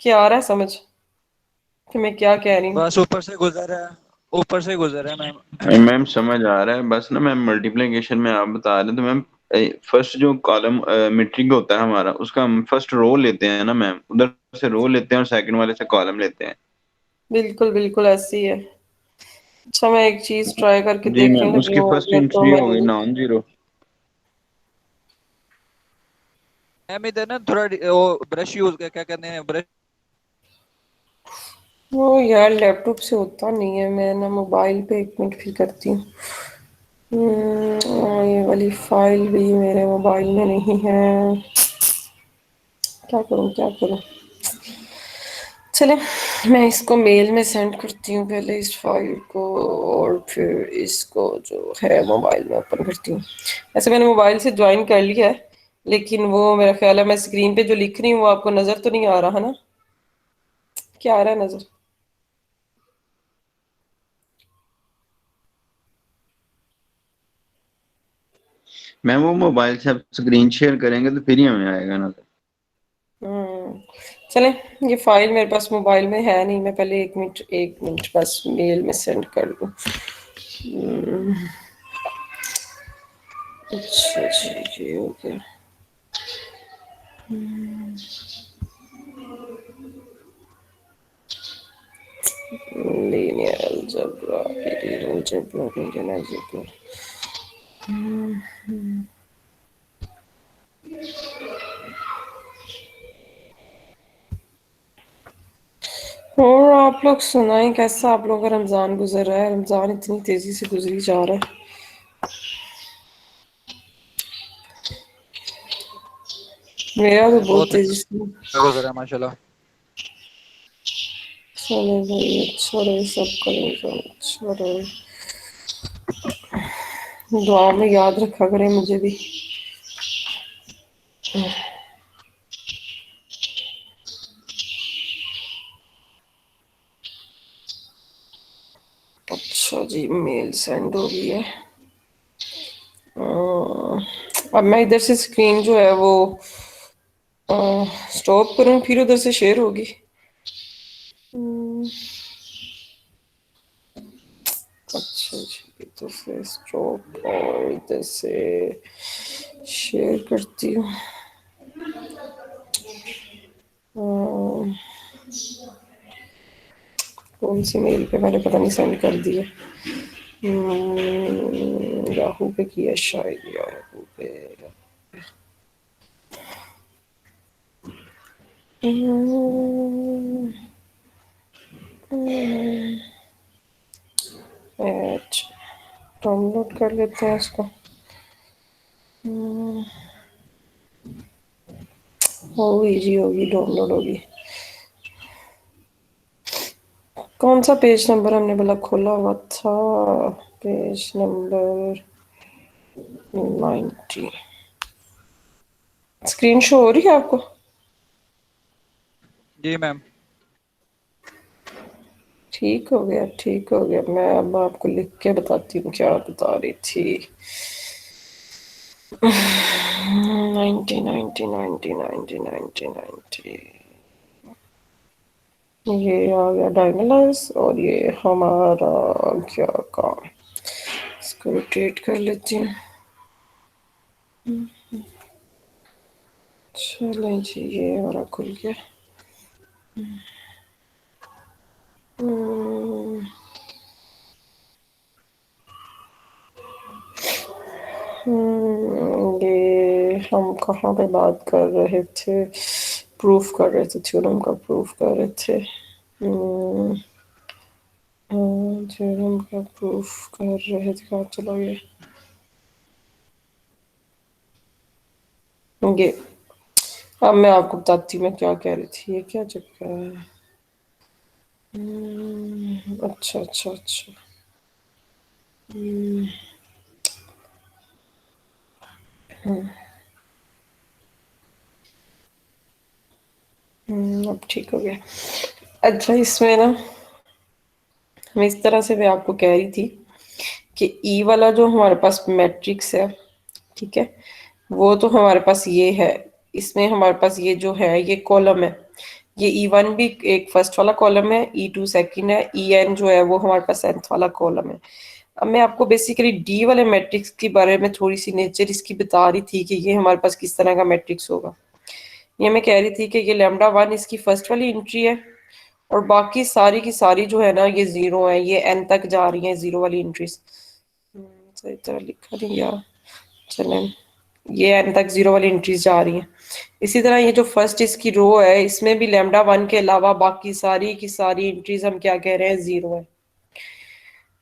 क्या आ रहा है समझ कि मैं क्या कह रही हूँ? बस ऊपर से गुजर है मैम। मैम समझ आ रहा है, बस ना मैम मल्टीप्लिकेशन में आप बता रहे हैं तो मैम फर्स्ट जो कॉलम मीट्रिक होता है हमारा उसका हम फर्स्ट रो लेते हैं ना मैम, उधर से रो लेते हैं और सेकंड वाले से कॉलम लेते हैं। बिल्कुल बिल्कुल ऐसी है। अच्छा मैं एक चीज ट्राई करके जी देखने मैम, लगी उसकी हूँ, फर्स्ट अगर तो एंट्री मैं हो गई नॉन जीरो। मैम इधर ना थोड़ा वो ब्रश यूज क्या कहते हैं ब्रश। वो यार लैपटॉप से होता नहीं है, मैं ना मोबाइल पे एक मिनट फिर करती हूँ। ये वाली फाइल भी मेरे मोबाइल में नहीं है, क्या करूँ क्या करूँ, चले। मैं इसको मेल में सेंड करती हूँ पहले इस फाइल को, और फिर इसको जो है मोबाइल में ओपन करती हूँ। ऐसे मैंने मोबाइल से ज्वाइन कर लिया है, लेकिन वो मेरा ख्याल है मैं स्क्रीन पे जो लिख रही हूँ वो आपको नजर तो नहीं आ रहा है ना? क्या आ रहा है नजर? मैम वो मोबाइल से आप स्क्रीन शेयर करेंगे तो फिर ही हमें आएगा ना। चलें, ये फाइल मेरे पास मोबाइल में है नहीं, मैं पहले 1 मिनट बस मेल में सेंड कर दूँ। अच्छा जी, ये हो गया। linear algebra, linear algebra, linear algebra. और आप लोग सुनाएं, कैसा आप लोगों का रमजान गुजर रहा है? रमजान इतनी तेजी से गुजरी जा रहा है। मेरा तो बहुत बहुत तेजी से। गुजर है माशाल्लाह। चलो भाई, अच्छा रहे सबका रमजान, अच्छा रहे। दुआ में याद रखा करें मुझे भी। अच्छा जी, मेल सेंड हो गई है। अब मैं इधर से स्क्रीन जो है वो स्टॉप करूं, फिर उधर से शेयर होगी। अच्छा जी, इधर से स्टॉप और इधर से शेयर करती हूँ। कौन सी मेल पे मैंने पता नहीं सेंड कर दिया। याहू पे किया शायद, याहू पे। अच्छा, डाउनलोड कर लेते हैं इसको। होगी जी, होगी, डाउनलोड होगी। कौन सा पेज नंबर हमने भला खोला हुआ था? Page number 90। स्क्रीन शो हो रही है आपको? जी मैम। ठीक हो गया, ठीक हो गया। मैं अब आपको लिख के बताती हूँ क्या बता रही थी। 90 90 90 90 90 90। ये आ गया डायगोनलाइज, और ये हमारा क्या काम। इसको रोटेट कर लेती हूँ। चलें जी, ये हमारा खुल गया। ये हम कहाँ पे बात कर रहे थे? प्रूफ कर रहे थे, थ्योरम का प्रूफ कर रहे थे। थ्योरम का प्रूफ कर रहे थे, कहाँ चला गया ये? अब मैं आपको बताती हूँ मैं क्या कह रही थी। ये क्या चक्कर है? अच्छा अच्छा अच्छा। अब ठीक हो गया। अच्छा, इसमें ना मैं इस तरह से मैं आपको कह रही थी कि ई वाला जो हमारे पास मैट्रिक्स है, ठीक है, वो तो हमारे पास ये है। इसमें हमारे पास ये जो है ये कॉलम है। ये E1 भी एक फर्स्ट वाला कॉलम है, E2 सेकंड है, En जो है वो हमारे पास nth वाला कॉलम है। अब मैं आपको बेसिकली डी वाले मैट्रिक्स के बारे में थोड़ी सी नेचर इसकी बता रही थी कि ये हमारे पास किस तरह का मैट्रिक्स होगा। ये मैं कह रही थी कि ये लैम्डा 1 इसकी फर्स्ट वाली एंट्री है, और बाकी सारी की सारी जो है ना ये जीरो है, ये n तक जा रही है जीरो वाली एंट्रीज। सही तरह लिखा नहीं गया, चलें। ये n तक जीरो वाली एंट्रीज जा रही हैं। इसी तरह ये जो फर्स्ट इसकी रो है, इसमें भी लैम्डा 1 के अलावा बाकी सारी की सारी एंट्रीज हम क्या कह रहे हैं, जीरो है।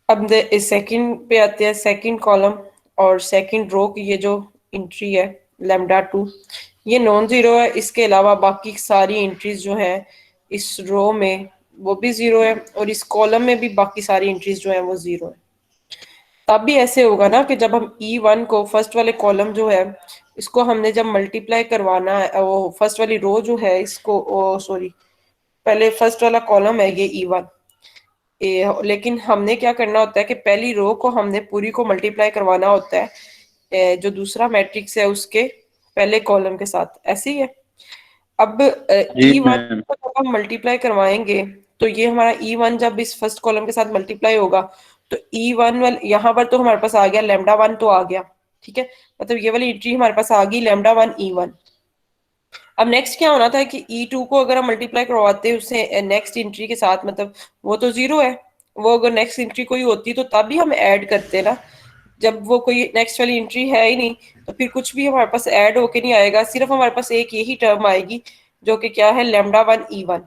अब सेकंड पे आते हैं, सेकंड कॉलम और सेकंड रो की ये जो एंट्री है लैम्डा 2, ये नॉन जीरो है। इसके अलावा बाकी सारी एंट्रीज जो है इस रो में वो भी 0 है, और इस कॉलम में भी बाकी सारी एंट्रीज जो है वो 0 है। तब भी ऐसे होगा ना कि जब हम E1 को फर्स्ट वाले कॉलम जो है इसको हमने जब मल्टीप्लाई करवाना है, वो फर्स्ट वाली रो जो है इसको, ओ सॉरी, पहले फर्स्ट वाला कॉलम है ये E1, लेकिन हमने क्या करना होता है कि पहली रो को हमने पूरी को मल्टीप्लाई करवाना होता है जो दूसरा मैट्रिक्स है उसके पहले कॉलम के साथ, ऐसे ही है। अब जी E1 मैम। को जब हम मल्टीप्लाई करवाएंगे तो ये हमारा E1 जब इस फर्स्ट कॉलम के साथ मल्टीप्लाई होगा तो E1 वाले यहाँ पर तो हमारे पास आ गया λ1 तो आ गया, ठीक है, मतलब ये वाली एंट्री हमारे पास आ गई λ1 E1। अब नेक्स्ट क्या होना था कि E2 को अगर हम मल्टीप्लाई करवाते हैं उससे नेक्स्ट एंट्री के साथ, मतलब वो तो 0 है, वो अगर नेक्स्ट एंट्री कोई होती तो तब भी हम ऐड करते ना, जब वो कोई नेक्स्ट वाली एंट्री है ही नहीं तो फिर कुछ भी हमारे पास ऐड होके नहीं आएगा, सिर्फ हमारे पास एक यही टर्म आएगी जो कि क्या है λ1 E1।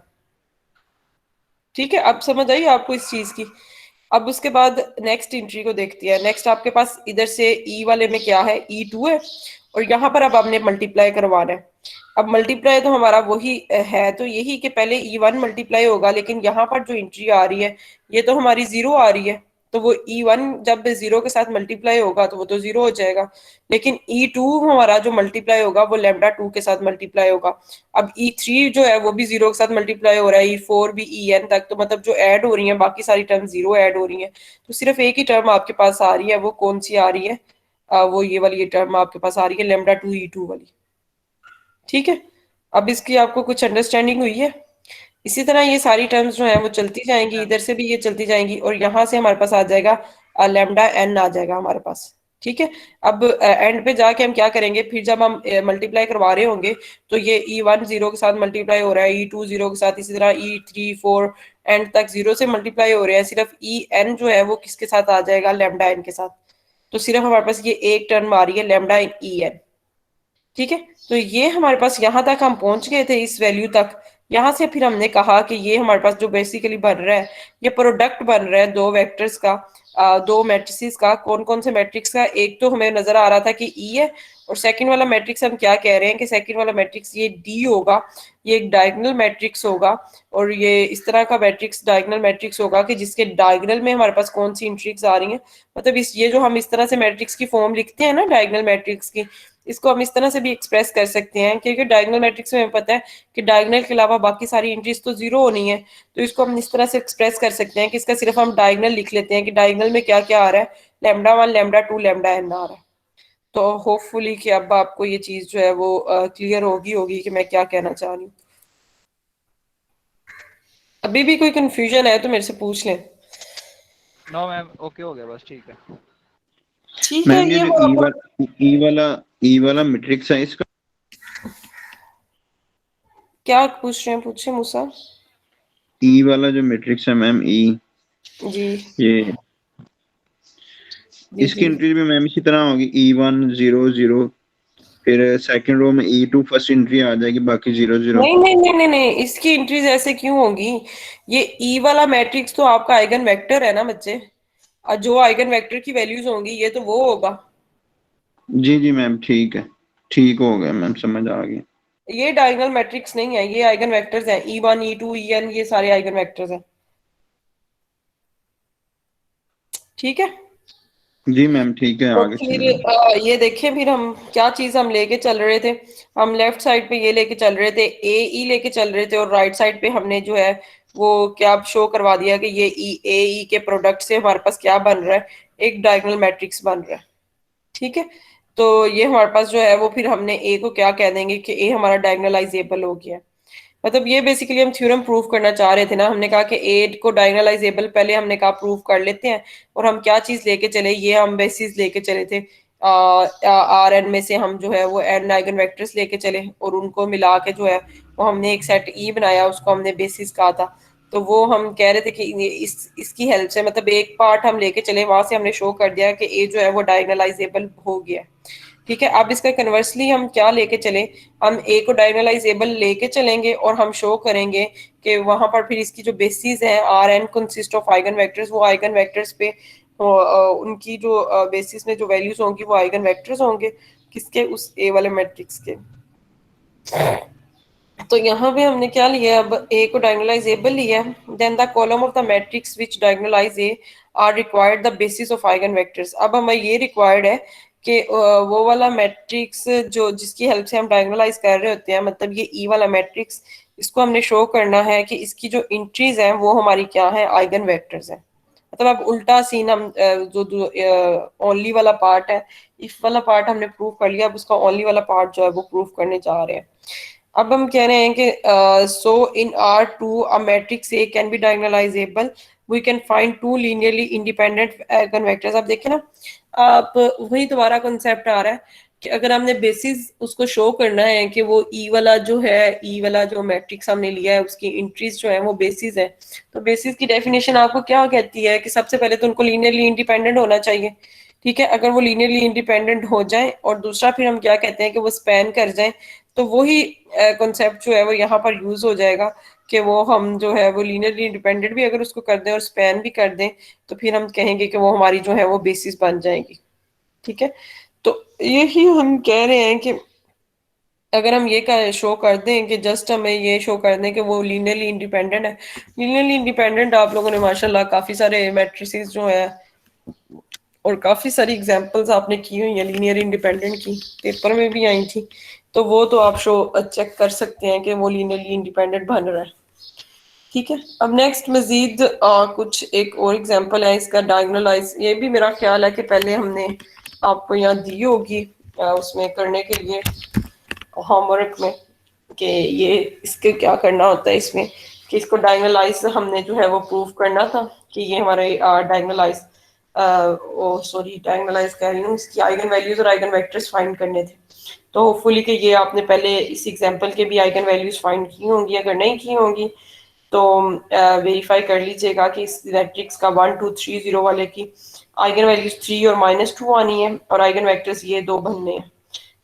ठीक है, अब समझ आई आपको इस चीज की। अब उसके बाद नेक्स्ट एंट्री को देखती है। नेक्स्ट आपके पास इधर से ई वाले में क्या है, E2 है, और यहाँ पर अब आपने मल्टीप्लाई करवाना है। अब मल्टीप्लाई तो हमारा वही है, तो यही कि पहले E1 मल्टीप्लाई होगा, लेकिन यहाँ पर जो एंट्री आ रही है ये तो हमारी 0 आ रही है, तो वो E1 जब 0 के साथ मल्टीप्लाई होगा तो वो तो 0 हो जाएगा, लेकिन E2 हमारा जो मल्टीप्लाई होगा वो λ2 के साथ मल्टीप्लाई होगा। अब E3 जो है वो भी 0 के साथ मल्टीप्लाई हो रहा है, E4 भी En तक, तो मतलब जो ऐड हो रही है बाकी सारी टर्म 0 ऐड हो रही है, तो सिर्फ एक ही टर्म आपके पास आ रही है, वो कौन सी आ रही है, वो ये वाली टर्म आपके पास आ रही है λ2 E2 वाली। ठीक है, अब इसकी आपको कुछ अंडरस्टैंडिंग हुई है। इसी तरह ये सारी टर्म्स जो है वो चलती जाएंगी, मैम इधर से भी ये चलती जाएंगी, और यहाँ से हमारे पास आ जाएगा λn आ जाएगा हमारे पास। ठीक है, अब एंड पे जाके हम क्या करेंगे, फिर जब हम मल्टीप्लाई करवा रहे होंगे तो ये E1 0 के साथ मल्टीप्लाई हो रहा है, E2 0 के साथ, इसी तरह E3 4 एंड तक 0 से मल्टीप्लाई हो रहे हैं, सिर्फ En जो है वो किसके साथ आ जाएगा, λn के साथ। तो सिर्फ हमारे पास ये एक टर्म आ रही है λn। ठीक है, तो ये हमारे पास यहाँ तक हम पहुंच गए थे, इस वैल्यू तक। यहाँ से फिर हमने कहा कि ये हमारे पास जो बेसिकली बन रहा है, ये प्रोडक्ट बन रहा है दो वेक्टर्स का, दो मैट्रिसेस का। कौन कौन से मैट्रिक्स का, एक तो हमें नजर आ रहा था कि ई है, और सेकंड वाला मैट्रिक्स हम क्या कह रहे हैं कि सेकंड वाला मैट्रिक्स ये डी होगा, ये एक डायगोनल मैट्रिक्स होगा, और ये इस तरह का मैट्रिक्स डायगोनल मैट्रिक्स होगा कि जिसके डायगोनल में हमारे पास कौन सी इंट्रिक्स आ रही हैं, मतलब इस ये जो हम इस तरह से मैट्रिक्स की फॉर्म लिखते हैं ना डायगोनल मैट्रिक्स की, इसको हम इस तरह से भी एक्सप्रेस कर सकते हैं, क्योंकि डायगोनल मैट्रिक्स में हमें पता है कि डायगोनल के अलावा बाकी सारी एंट्रीज तो 0 होनी है, तो इसको हम इस तरह से एक्सप्रेस कर सकते हैं कि इसका सिर्फ हम डायगोनल लिख लेते हैं कि डायगोनल में क्या क्या आ रहा है, λ1 λ2 λn आ रहा है। तो होपफुली कि अब आपको ये चीज जो है वो क्लियर होगी होगी कि मैं क्या कहना चाह रही हूँ। अभी भी कोई कंफ्यूजन है तो मेरे से पूछ लें। नो मैम, ओके हो गया बस, ठीक है। ठीक है, मैम ये ये जो वो आपको ई वाला मैट्रिक्स है इसका, क्या पूछ रहे हैं, पूछे मूसा। ई वाला जो मैट्रिक्स है मैम, ई जी ये जी इसकी जी। एंट्री भी मैम इसी तरह होगी, E1 0 0, फिर सेकंड रो में E2 फर्स्ट एंट्री आ जाएगी, बाकी 0 0। नहीं नहीं नहीं नहीं नहीं, इसकी एंट्रीज ऐसे क्यों होगी, ये ई वाला मैट्रिक्स तो आपका आइगन वेक्टर है ना बच्चे, और जो आइगन वेक्टर की वैल्यूज होंगी ये तो वो होगा। जी जी मैम, ठीक है, ठीक हो गया मैम, समझ आ गई। ये डायगोनल मैट्रिक्स नहीं है, ये आइगन वेक्टर्स हैं, E1 E2 En, ये सारे आइगन वेक्टर्स हैं। ठीक है, जी मैम, ठीक है, तो आगे फिर चलें। ये देखें फिर हम क्या चीज हम लेके चल रहे थे। हम लेफ्ट साइड पे ये लेके चल रहे थे, ए ई लेके चल रहे थे, और राइट साइड पे हमने जो है वो क्या शो करवा दिया कि ये ई ए ई के प्रोडक्ट से हमारे पास क्या बन रहा है, एक डायगोनल मैट्रिक्स बन रहा है। ठीक है, तो ये हमारे पास जो है वो फिर हमने ए को क्या कह देंगे कि ए हमारा डायगोनलाइजेबल हो गया। मतलब ये बेसिकली हम थ्योरम प्रूव करना चाह रहे थे ना, हमने कहा कि ए को डायगोनलाइजेबल पहले हमने कहा प्रूव कर लेते हैं, और हम क्या चीज लेके चले, ये हम बेसिस लेके चले थे, आर एन में से हम जो है वो एन आइगन वेक्टर्स लेके चले, और उनको मिला के जो है वो हमने एक सेट ई बनाया, उसको हमने बेसिस कहा था। तो वो हम कह रहे थे कि इसकी हेल्प से, मतलब एक पार्ट हम लेके चले, वहां से हमने शो कर दिया कि ए जो है वो डायगोनलाइजेबल हो गया। ठीक है, अब इसका कन्वर्सली हम क्या लेके चले, हम ए को डायगोनलाइजेबल लेके चलेंगे, और हम शो करेंगे कि वहां पर फिर इसकी जो बेसिस है R N consist of eigen vectors, वो आइगन वेक्टर्स पे उनकी जो बेसिस में जो वैल्यूज होंगी वो आइगन वेक्टर्स होंगे किसके, उस ए वाले मैट्रिक्स के। तो यहाँ पे हमने क्या लिया, अब ए को डायगोनलाइजेबल लिया, then the column of the matrix which diagonalize A are required the basis of eigen vectors. अब हमें ये रिक्वायर्ड है कि वो वाला मैट्रिक्स जो जिसकी हेल्प से हम डायगोनलाइज कर रहे होते हैं, मतलब ये ई वाला मैट्रिक्स, इसको हमने शो करना है कि इसकी जो एंट्रीज हैं वो हमारी क्या है, आइगन वेक्टर्स हैं। मतलब अब उल्टा सीन हम जो ओनली वाला पार्ट है, इफ वाला पार्ट हमने प्रूव कर लिया, अब उसका ओनली वाला पार्ट जो है वो प्रूव करने जा रहे हैं। अब हम कह रहे हैं कि so in R two a matrix A can be diagonalizable, we can find two linearly independent eigenvectors. आप देखें ना, आप वही दोबारा कॉन्सेप्ट आ रहा है कि अगर हमने बेसिस उसको शो करना है कि वो ई वाला जो है, ई वाला जो मैट्रिक्स हमने लिया है उसकी इंट्रीज जो है वो बेसिस है, तो बेसिस की डेफिनेशन आपको क्या कहती है कि सबसे पहले तो उनको लीनियरली इंडिपेंडेंट होना चाहिए। ठीक है, अगर वो लीनियरली इंडिपेंडेंट हो जाए और दूसरा फिर हम क्या कहते हैं कि वो स्पैन कर जाए, तो वही कॉन्सेप्ट जो है वो यहाँ पर यूज हो जाएगा कि वो हम जो है वो लीनियरली इंडिपेंडेंट भी अगर उसको कर दें और स्पैन भी कर दें, तो फिर हम कहेंगे कि वो हमारी जो है वो बेसिस बन जाएगी। ठीक है, तो यही हम कह रहे हैं कि अगर हम ये शो कर दें कि जस्ट हमें ये शो कर दें कि वो लीनियरली इंडिपेंडेंट है, लीनियरली इंडिपेंडेंट आप लोगों ने माशाल्लाह काफी सारे मैट्रिसेस जो है और काफी सारी एग्जांपल्स आपने की हुई है लीनियर इंडिपेंडेंट की, पेपर में भी आई थी, तो वो तो आप शो चेक कर सकते हैं कि वो लीनियरली इंडिपेंडेंट बन रहा है। ठीक है, अब नेक्स्ट मजीद कुछ एक और एग्जांपल है इसका डायगोनलाइज। ये भी मेरा ख्याल है कि पहले हमने आपको यहाँ दी होगी उसमें करने के लिए होमवर्क में, कि ये इसके क्या करना होता है इसमें, कि इसको डायगोनलाइज हमने जो है वो प्रूव करना था कि ये हमारे डायगोनलाइज डायगोनलाइज कह रही हूँ, इसकी आइगन वैल्यूज और आइगन वेक्टर्स फाइंड करने थे। तो होपफुली कि ये आपने पहले इस एग्जांपल के भी आइगन वैल्यूज फाइंड की होंगी, अगर नहीं की होंगी तो वेरीफाई कर लीजिएगा कि इस मैट्रिक्स का 1 2 3 0 वाले की आइगन वैल्यूज 3 और -2 आनी है और आइगन वेक्टर्स ये दो बनने हैं।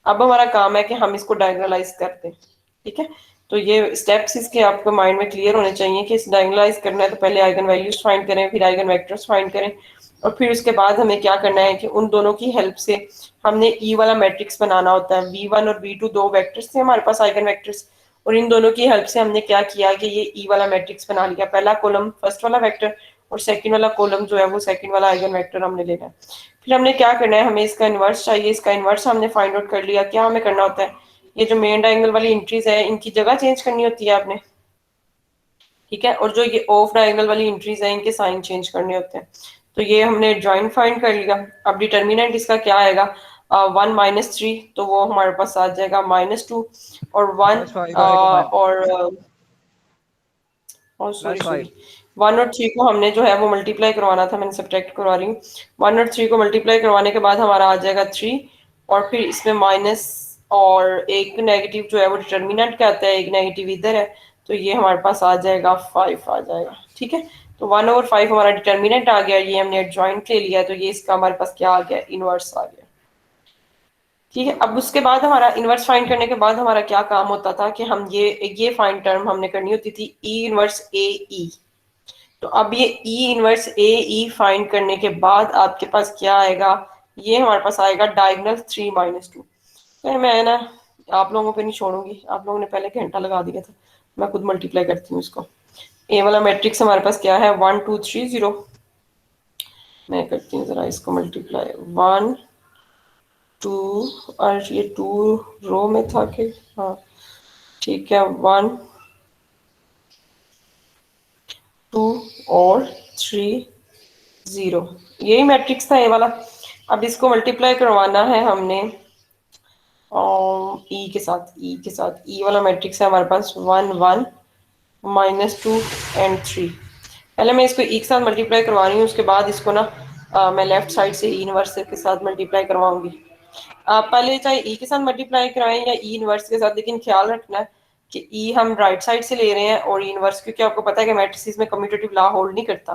अब हमारा काम है कि हम इसको डायगोनलाइज करते हैं। ठीक है, तो ये स्टेप्स इसके आपको माइंड में क्लियर होने चाहिए कि इस डायगोनलाइज करना है तो पहले आइगन वैल्यूज फाइंड करें, फिर आइगन वेक्टर्स फाइंड करें, और फिर उसके बाद हमें क्या करना है कि उन दोनों की हेल्प से हमने ई वाला मैट्रिक्स बनाना होता है। V1 और V2 दो वेक्टर्स थे हमारे पास, आइगन वेक्टर्स, और इन दोनों की हेल्प से हमने क्या किया कि ये ई वाला मैट्रिक्स बना लिया। पहला कॉलम फर्स्ट वाला वेक्टर और सेकंड वाला कॉलम जो है वो सेकंड वाला आइगन वेक्टर हमने लेना है। फिर हमने क्या करना है, हमें इसका इन्वर्स चाहिए, इसका इन्वर्स हमने फाइंड आउट कर लिया। क्या हमें करना होता है, ये जो मेन डायगोनल वाली एंट्रीज है इनकी जगह चेंज करनी होती है आपने। ठीक है, और जो ये ऑफ डायगोनल वाली एंट्रीज है इनके साइन चेंज करने होते हैं। तो ये हमने जॉइंट फाइंड कर लिया। अब डिटर्मिनेंट इसका क्या आएगा, 1 -3, तो वो हमारे पास आ जाएगा -2 और 1 +5 आएगा और सॉरी +5 1 और 3 को हमने जो है वो मल्टीप्लाई करवाना था, मैंने सब्ट्रैक्ट करवा रही हूँ। 1 और 3 को मल्टीप्लाई करवाने के बाद हमारा आ जाएगा 3, और फिर इसमें माइनस और एक नेगेटिव जो है वो डिटर्मिनेंट का आता है, एक नेगेटिव इधर है, तो ये हमारे पास आ जाएगा 5 आ जाएगा। ठीक है, तो 1/5 हमारा डिटर्मिनेंट आ गया, ये हमने जॉइंट ले लिया, तो ये इसका हमारे पास क्या आ गया, इनवर्स आ गया। ठीक है, अब उसके बाद हमारा इनवर्स फाइंड करने के बाद हमारा क्या काम होता था कि हम ये फाइंड टर्म हमने करनी होती थी ई इनवर्स ए ई। तो अब ये ई इनवर्स ए ई फाइंड करने के बाद आपके पास क्या आएगा, ये हमारे पास आएगा डायगोनल 3 -2। फिर मैं ना आप लोगों पे नहीं छोड़ूंगी, आप लोगों ने पहले घंटा लगा दिया था, मैं खुद मल्टीप्लाई करती हूँ इसको। ए वाला मैट्रिक्स हमारे पास क्या है, 1 2 3 0। मैं करती हूँ जरा इसको मल्टीप्लाई, 1 2, और ये 2 रो में था कि हाँ ठीक है, 1 2 और 3 0, यही मैट्रिक्स था ए वाला। अब इसको मल्टीप्लाई करवाना है हमने और ई वाला मैट्रिक्स है हमारे पास 1 1 -2 एंड 3। पहले मैं इसको ई के साथ मल्टीप्लाई करवा रही हूँ, उसके बाद इसको ना मैं लेफ्ट साइड से ई इनवर्स के साथ मल्टीप्लाई करवाऊंगी। आप पहले चाहे ई के साथ मल्टीप्लाई कराएं या ई इनवर्स के साथ, लेकिन ख्याल रखना है कि ई हम राइट साइड से ले रहे हैं और ई इनवर्स, क्योंकि आपको पता है कि मैट्रिसेस में कम्यूटेटिव लॉ होल्ड नहीं करता।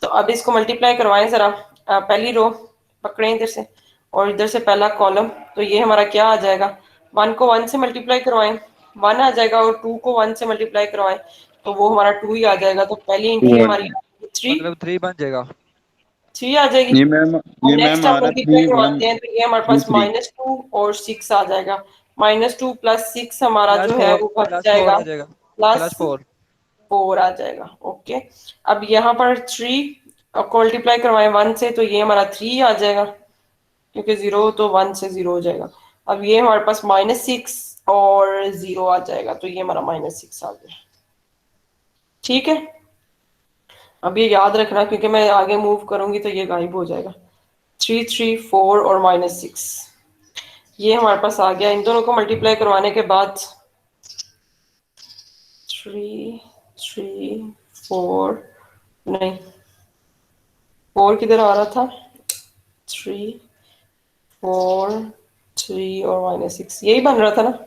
तो अब इसको मल्टीप्लाई करवाएं जरा, पहली रो पकड़ें इधर से और इधर से पहला कॉलम, तो ये हमारा क्या आ जाएगा, 1 को 1 से मल्टीप्लाई करवाएं 1 आ जाएगा, और 2 को 1 से मल्टीप्लाई करवाएं तो वो हमारा 2 ही आ जाएगा। तो पहली एंट्री हमारी 3 मतलब 3 बन जाएगा। 3 आ जाएगी। ये मैम नेक्स्ट आ हम रहा है मल्टीप्लाई 3 1 करवाते हैं तो ये हमारे 2 पास 3। -2 और 6 आ जाएगा। -2 + 6 हमारा जो है वो बच +4 जाएगा आ जाएगा, +4 +4 आ जाएगा। ओके, अब यहाँ पर 3 को मल्टीप्लाई करवाएं 1 से तो ये हमारा 3 आ जाएगा, क्योंकि 0 तो 1 से 0 हो जाएगा। अब ये हमारे पास -6 और 0 आ जाएगा, तो ये हमारा -6 आ गया। ठीक है, अब ये याद रखना क्योंकि मैं आगे मूव करूंगी तो ये गायब हो जाएगा। 3 3 4 और -6 ये हमारे पास आ गया। इन दोनों को मल्टीप्लाई करवाने के बाद 3 3 4 नहीं 4 किधर आ रहा था, 3 4 3 और -6 यही बन रहा था ना।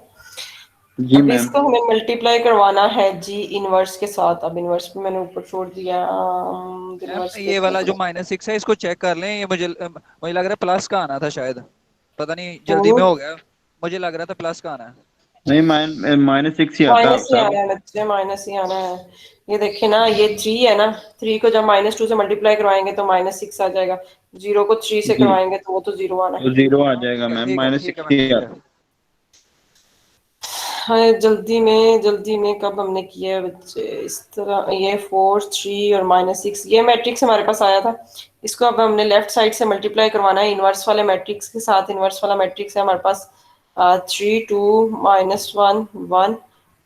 जी अब मैम। इसको हमें मल्टीप्लाई करवाना है जी इनवर्स के साथ। अब इनवर्स पे मैंने ऊपर छोड़ दिया, मैम इनवर्स ये वाला जो -6 है इसको चेक कर लें, ये मुझे लग रहा है प्लस का आना था शायद, पता नहीं जल्दी में हो गया, मुझे लग रहा था प्लस का आना है। नहीं, -6 ही आता है माइनस आप ही साहब। आना है बच्चे, माइनस ही आना है। ये देखिए ना, ये 3 है ना, 3 को जब -2 से मल्टीप्लाई करवाएंगे तो -6 आ जाएगा। 0 को 3 से जी, करवाएंगे तो वो तो 0 आना तो है। 0 आ हाँ जाएगा मैम, ठीक है ठीक है -6 मैम, ही ठीक है। आता हाँ, जल्दी में कब हमने किया है बच्चे इस तरह। ये 4 3 और -6 ये मैट्रिक्स हमारे पास आया था। इसको अब हमने लेफ्ट साइड से मल्टीप्लाई करवाना है इनवर्स वाले मैट्रिक्स के साथ। इनवर्स वाला मैट्रिक्स है हमारे पास 3 2 -1 1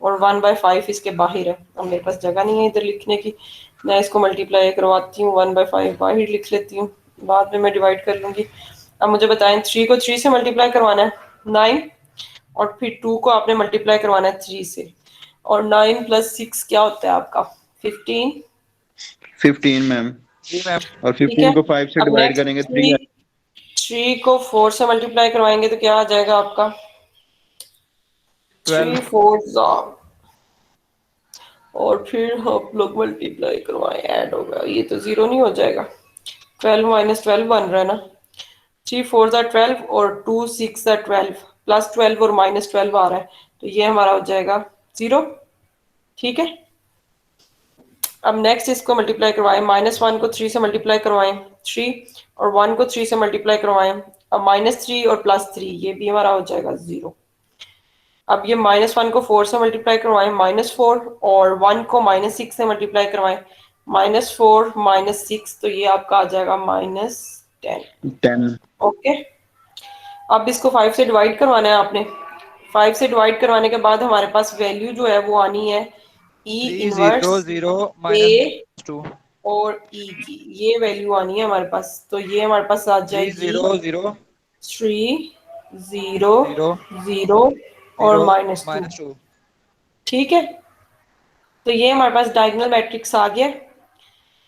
और 1/5 इसके बाहर है। अब मेरे पास जगह नहीं है इधर लिखने की, मैं इसको मल्टीप्लाई करवाती हूँ। 1/5 बाहर लिख लेती हूँ, बाद में मैं डिवाइड कर लूंगी। अब मुझे बताएं, 3 को 3 से मल्टीप्लाई करवाना है 9, और फिर 2 को आपने मल्टीप्लाई करवाना है 3 से। और 9 + 6 क्या होता है आपका, 15। 15 मैम। जी मैम। और ठीक है, 15 को 5 से अब डिवाइड नेक्स्ट करेंगे 3। 3 को 4 से मल्टीप्लाई करवाएंगे तो क्या आ जाएगा आपका, 3 12 4 और फिर आप लोग मल्टीप्लाई करवाएं, ऐड होगा, ये तो 0 नहीं हो जाएगा। 12 - 12 बन रहा है ना। 3 4 12 और 2 6 12 +12 और -12 आ रहा है, तो ये हमारा हो जाएगा 0। ठीक है, अब नेक्स्ट इसको मल्टीप्लाई करवाएं। -1 को 3 से मल्टीप्लाई करवाएं 3, और 1 को 3 से मल्टीप्लाई करवाएं। अब -3 और +3 ये भी हमारा हो जाएगा 0। अब ये -1 को 4 से मल्टीप्लाई करवाएं -4, और 1 को -6 से मल्टीप्लाई करवाएं -4 -6, तो ये आपका आ जाएगा -10। 10। ओके, अब इसको 5 से डिवाइड करवाना है आपने। 5 से डिवाइड करवाने के बाद हमारे पास वैल्यू जो है वो आनी है ई 3 0 इनवर्स 0 ए -2 और ई की, ये वैल्यू आनी है हमारे पास। तो ये हमारे पास आ 3 जाएगी 0 0 3 0 0 0 और 0 -2। -2। ठीक है, तो ये हमारे पास डायगोनल मैट्रिक्स आ गया।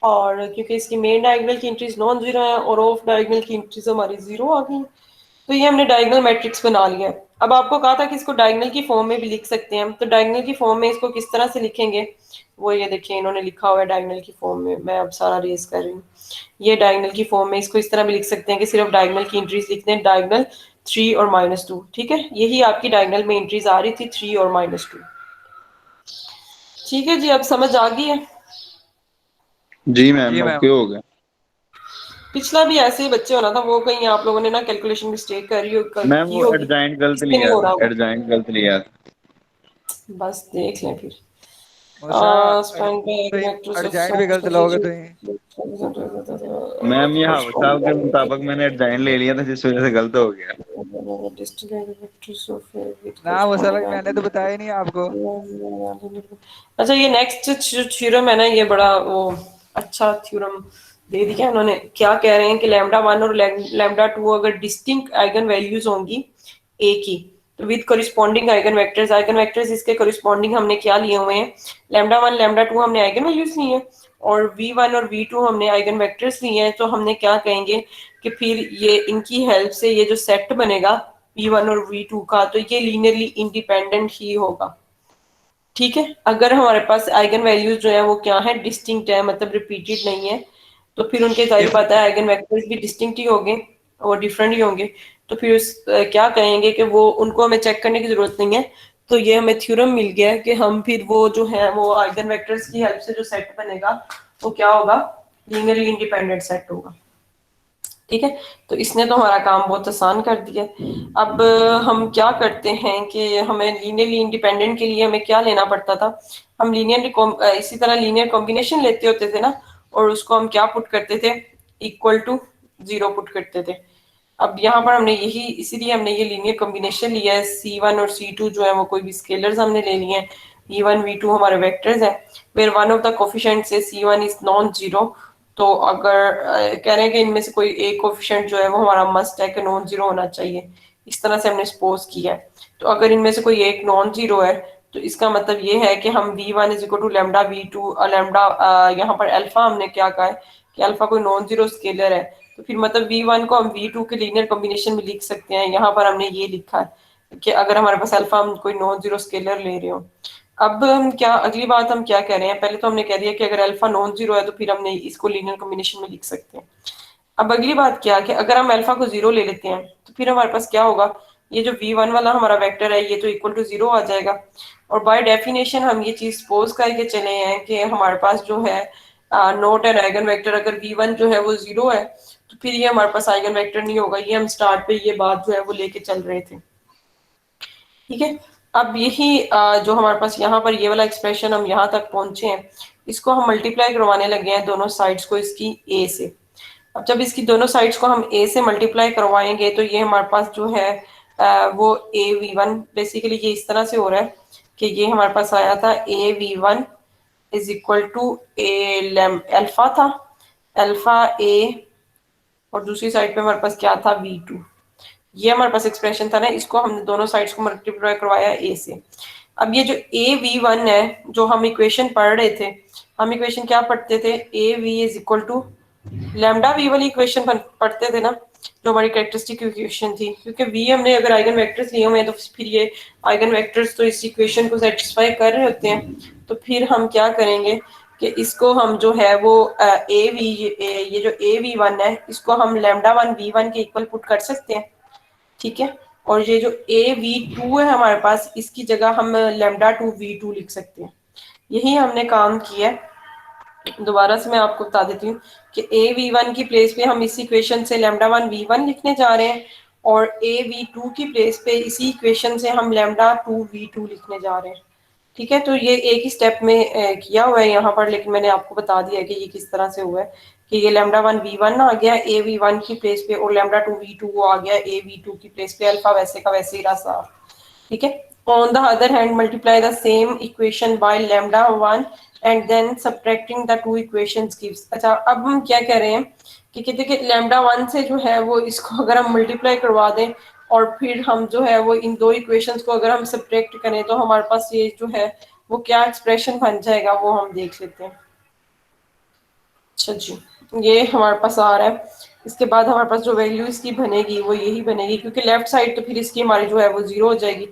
और क्योंकि इसकी मेन डायगोनल की एंट्रीज नॉन जीरो है और ऑफ डायगोनल की एंट्रीज हमारी 0 आ गई, तो ये हमने डायगोनल मैट्रिक्स बना लिया है। अब आपको कहा था कि इसको डायगोनल की फॉर्म में भी लिख सकते हैं, तो डायगोनल की फॉर्म में इसको किस तरह से लिखेंगे, वो ये देखिए इन्होंने लिखा हुआ है डायगोनल की फॉर्म में। मैं अब सारा रेस कर रही हूँ। ये डायगोनल की फॉर्म में इसको इस तरह भी लिख सकते हैं कि सिर्फ डायगोनल की एंट्रीज लिखते हैं, डायगोनल 3 और -2। ठीक है, यही आपकी डायगोनल में एंट्रीज आ रही थी, 3 और -2। ठीक है जी, अब समझ आ गई है। जी मैम, जी ओके मैम। हो गया। पिछला भी ऐसे ही बच्चे होना था, वो कहीं आप लोगों ने ना कैलकुलेशन मिस्टेक मैम की वो होगी, एडजाइंट गलत इसलिए नहीं लिया हो रहा था, होगा। एडजाइंट गलत लिया था। बस देख लें फिर। मूसा स्पेंड तो बाय एक्टर्स ऑफ अर्जेंट भी गलत लोगे तो ही। सॉफ्ट मैम ये हाउस साहब के मुताबिक मैंने एडजाइंट ले लिया था, जिस वजह से गलत हो गया। ना मूसा भाई मैंने तो बताया ही नहीं आपको। अच्छा, ये नेक्स्ट थ्योरम है ना, ये बड़ा वो अच्छा थ्योरम दे दिया उन्होंने। क्या कह रहे हैं कि λ1 और λ2 अगर डिस्टिंक्ट आइगन वैल्यूज होंगी ए की, तो विद कोरिस्पॉन्डिंग आइगन वेक्टर्स इसके कोरिस्पॉन्डिंग हमने क्या लिए हुए हैं, λ1 λ2 हमने आइगन वैल्यूज लिए हैं, और v1 और v2 हमने आइगन वेक्टर्स लिए हैं। तो हमने क्या कहेंगे कि फिर ये इनकी हेल्प से ये जो सेट बनेगा v1 और v2 का, तो ये लीनियरली इंडिपेंडेंट ही होगा। ठीक है, अगर हमारे पास आइगन वैल्यूज जो है वो क्या है, डिस्टिंक्ट है, मतलब रिपीटेड नहीं है, तो फिर उनके जाहिर बात है आइगन वेक्टर्स भी डिस्टिंक्ट ही होंगे और डिफरेंट ही होंगे। तो फिर क्या कहेंगे कि वो उनको हमें चेक करने की जरूरत नहीं है। तो ये हमें थ्योरम मिल गया है कि हम फिर वो जो है वो आइगन वेक्टर्स की हेल्प से जो सेट बनेगा वो क्या होगा, लीनियरली इंडिपेंडेंट सेट होगा। ठीक है, तो इसने तो हमारा काम बहुत आसान कर दिया। अब हम क्या करते हैं कि हमें लीनियरली इंडिपेंडेंट के लिए हमें क्या लेना पड़ता था, हम इसी तरह लीनियर कॉम्बिनेशन लेते होते थे ना, और उसको हम क्या पुट करते थे, इक्वल टू 0 पुट करते थे। अब यहाँ पर हमने इसीलिए हमने ये लीनियर कॉम्बिनेशन लिया है। C1 और C2 जो है वो कोई भी स्केलर्स हमने ले लिए हैं, V1 V2 हमारे वेक्टर्स हैं, where one of the coefficient say C1 is non zero. तो अगर कह रहे हैं कि इनमें से कोई एक कोफिशिएंट जो है वो हमारा मस्ट है कि नॉन जीरो होना चाहिए, इस तरह से हमने सपोज किया है। तो अगर इनमें से कोई एक नॉन जीरो है तो इसका मतलब ये है कि हम V1 is equal to lambda V2 और लैम्डा यहाँ पर अल्फा हमने क्या कहा है कि अल्फा कोई नॉन जीरो स्केलर है, तो फिर मतलब V1 को हम V2 के लीनियर कॉम्बिनेशन में लिख सकते हैं। यहाँ पर हमने ये लिखा है कि अगर हमारे पास अल्फा हम कोई नॉन जीरो स्केलर ले रहे हो। अब हम क्या अगली बात हम क्या कह रहे हैं, पहले तो हमने कह दिया कि अगर अल्फा नॉन जीरो है तो फिर हमने इसको लीनियर कॉम्बिनेशन में लिख सकते हैं। अब अगली बात क्या है कि अगर हम अल्फा को 0 ले लेते हैं तो फिर हमारे पास क्या होगा, ये जो V1 वाला हमारा वेक्टर है ये तो इक्वल टू 0 आ जाएगा। और बाय डेफिनेशन हम ये चीज सपोज करके चले हैं कि हमारे पास जो है नोट एन आइगन वेक्टर, अगर V1 जो है वो 0 है तो फिर ये हमारे पास आइगन वेक्टर नहीं होगा। ये हम स्टार्ट पे ये बात जो है वो लेके चल रहे थे, ठीक है। अब यही जो हमारे पास यहाँ पर ये वाला एक्सप्रेशन हम यहाँ तक पहुंचे हैं, इसको हम मल्टीप्लाई करवाने लगे हैं दोनों साइड्स को इसकी a से। अब जब इसकी दोनों साइड्स को हम a से मल्टीप्लाई करवाएंगे तो ये हमारे पास जो है वो a v1 बेसिकली ये इस तरह से हो रहा है कि ये हमारे पास आया था a v1 is equal to alpha था, अल्फा a, और दूसरी साइड पे हमारे पास क्या था v2। ये हमारे पास एक्सप्रेशन था ना, इसको हमने दोनों साइड्स को मल्टीप्लाई करवाया a से। अब ये जो a v1 है जो हम इक्वेशन पढ़ रहे थे, हम इक्वेशन क्या पढ़ते थे, a v is equal to lambda v वाली इक्वेशन पढ़ते थे ना, जो हमारी कैरेक्टरिस्टिक इक्वेशन थी। क्योंकि v हमने अगर आइगन वेक्टर्स लिए हुए हैं तो फिर ये आइगन वेक्टर्स तो इस इक्वेशन को सेटिस्फाई कर रहे होते हैं। तो फिर हम क्या करेंगे कि इसको हम जो है वो ये जो a v1 है इसको हम लैम्डा वन v1 के इक्वल पुट कर सकते हैं, ठीक है। और ये जो a v2 है हमारे पास, इसकी जगह हम लैम्डा टू v2 लिख सकते हैं। यही हमने काम किया है। दोबारा से मैं आपको बता देती हूँ कि a v1 की प्लेस पे हम इस इक्वेशन से लैम्डा वन v1 लिखने जा रहे हैं, और a v2 की प्लेस पे इसी इक्वेशन से हम लैम्डा टू v2 लिखने जा रहे हैं, ठीक है। तो ये एक ही स्टेप में किया हुआ है यहाँ पर, लेकिन मैंने आपको बता दिया कि ये किस तरह से हुआ है कि ये लैम्डा वन v1 आ गया a v1 की प्लेस पे, और लैम्डा टू v2 आ गया a v2 की प्लेस पे, अल्फा वैसे का वैसे ही रहा, ठीक है। On the other hand multiply the same equation by lambda one and then subtracting the two equations gives. अच्छा, अब हम क्या कह रहे हैं कि कहते हैं कि लैम्डा वन से जो है वो इसको अगर हम मल्टीप्लाई करवा दें और फिर हम जो है वो इन दो इक्वेशंस को अगर हम सब्ट्रैक्ट करें तो हमारे पास ये जो है वो क्या एक्सप्रेशन बन जाएगा वो हम देख लेते हैं। अच्छा जी, ये हमारे पास आ रहा है। इसके बाद हमारे पास जो वैल्यू इसकी बनेगी वो यही बनेगी, क्योंकि लेफ्ट साइड तो फिर इसकी हमारी जो है वो 0 हो जाएगी।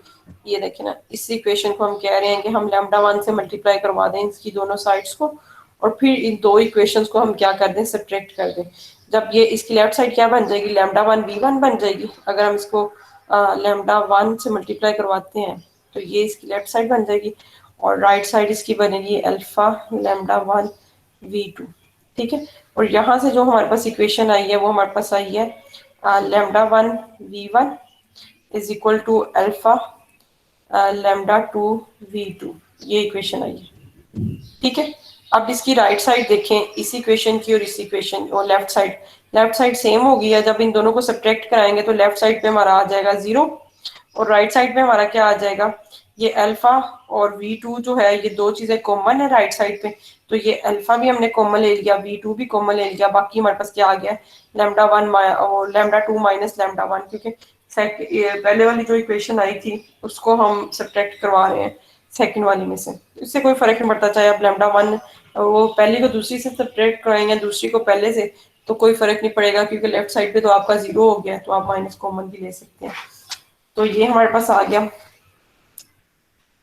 ये देखें ना, इस इक्वेशन को हम कह रहे हैं कि हम लैम्डा वन से मल्टीप्लाई करवा दें इसकी दोनों साइड्स को, और फिर इन दो इक्वेशंस को हम क्या कर दें, सब्ट्रैक्ट कर दें। जब ये इसकी लेफ्ट साइड क्या बन जाएगी, लैम्डा वन v1 बन जाएगी। अगर हम इसको लैम्डा वन से मल्टीप्लाई करवाते हैं तो ये इसकी लेफ्ट साइड बन जाएगी, और राइट साइड इसकी बनेगी अल्फा लैम्डा वन v2, ठीक है। और यहाँ से जो हमारे पास इक्वेशन आई है वो हमारे पास आई है lambda one v1 is equal to alpha lambda two v2, ये इक्वेशन आई है, ठीक है। अब इसकी राइट साइड देखें, इस इक्वेशन की और इस इक्वेशन और लेफ्ट साइड सेम होगी है। जब इन दोनों को सब्ट्रैक्ट कराएंगे तो लेफ्ट साइड पे हमारा आ जाएगा 0, और राइट साइड पे हमारा क्या आ जाएगा, ये अल्फा और v2 जो है ये दो चीजें कॉमन है राइट साइड पे, तो ये अल्फा भी हमने कॉमन ले लिया, v2 भी कॉमन ले लिया, बाकी हमारे पास क्या आ गया, लैम्डा वन और lambda two minus lambda one, क्योंकि पहले वाली जो इक्वेशन आई थी उसको हम सब्ट्रैक्ट करवा रहे हैं सेकंड वाली में से। इससे कोई फर्क नहीं पड़ता, चाहे आप लैम्डा वन वो पहली को दूसरी से सब्ट्रैक्ट कराएंगे, दूसरी को पहले से, तो कोई फर्क नहीं पड़ेगा, क्योंकि लेफ्ट साइड पे तो आपका 0 हो गया, तो आप माइनस कॉमन भी ले सकते हैं। तो ये हमारे पास आ गया।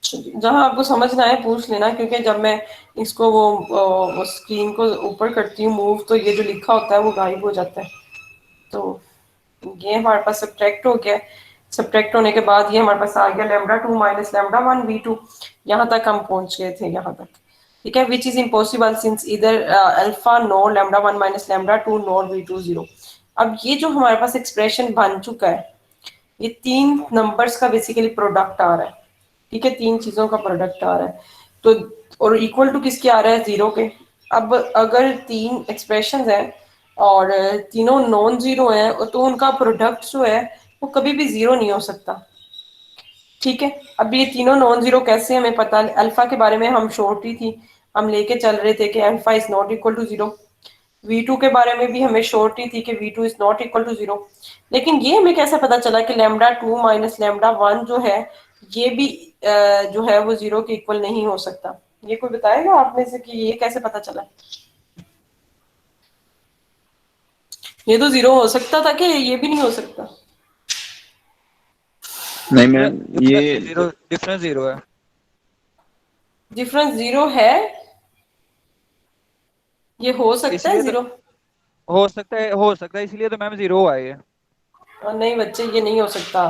जहां आपको समझना है पूछ लेना, क्योंकि जब मैं इसको वो स्क्रीन को ऊपर करती हूँ मूव, तो ये जो लिखा होता है वो गायब हो जाता है। तो ये हमारे पास सब्ट्रैक्ट हो गया। सब्ट्रैक्ट होने के बाद ये हमारे पास आ गया lambda two minus lambda one v2, यहाँ तक हम पहुंच गए थे, यहाँ तक, ठीक है। विच इज इम्पॉसिबल सिंस इधर alpha nor lambda one minus lambda to nor v2 0। अब ये जो हमारे पास एक्सप्रेशन बन चुका है, ये 3 नंबर्स का बेसिकली प्रोडक्ट आ रहा है, ठीक है, 3 चीजों का प्रोडक्ट आ रहा है, तो और इक्वल टू किसके आ रहा है, 0 के। अब अगर 3 एक्सप्रेशंस हैं और तीनों नॉन जीरो हैं, तो उनका प्रोडक्ट जो है वो कभी भी 0 नहीं हो सकता, ठीक है। अब ये तीनों नॉन जीरो कैसे, हमें पता, अल्फा के बारे में हम श्योरिटी थी, हम लेके चल रहे थे कि alpha is not equal to 0। V2 के बारे में भी हमें श्योरिटी थी कि V2 is not equal to 0। लेकिन ये हमें कैसे पता चला कि λ2 माइनस λ1 जो है ये भी जो है वो 0 के इक्वल नहीं हो सकता? ये कोई बताएगा आप में से कि ये कैसे पता चला? ये तो 0 हो सकता था कि ये भी नहीं हो सकता? नहीं मैम, ये डिफरेंस 0 है। डिफरेंस 0 है, ये हो सकता है इसलिए तो 0? हो सकता है इसलिए तो मैम 0 आए है। और नहीं बच्चे, ये नहीं हो सकता।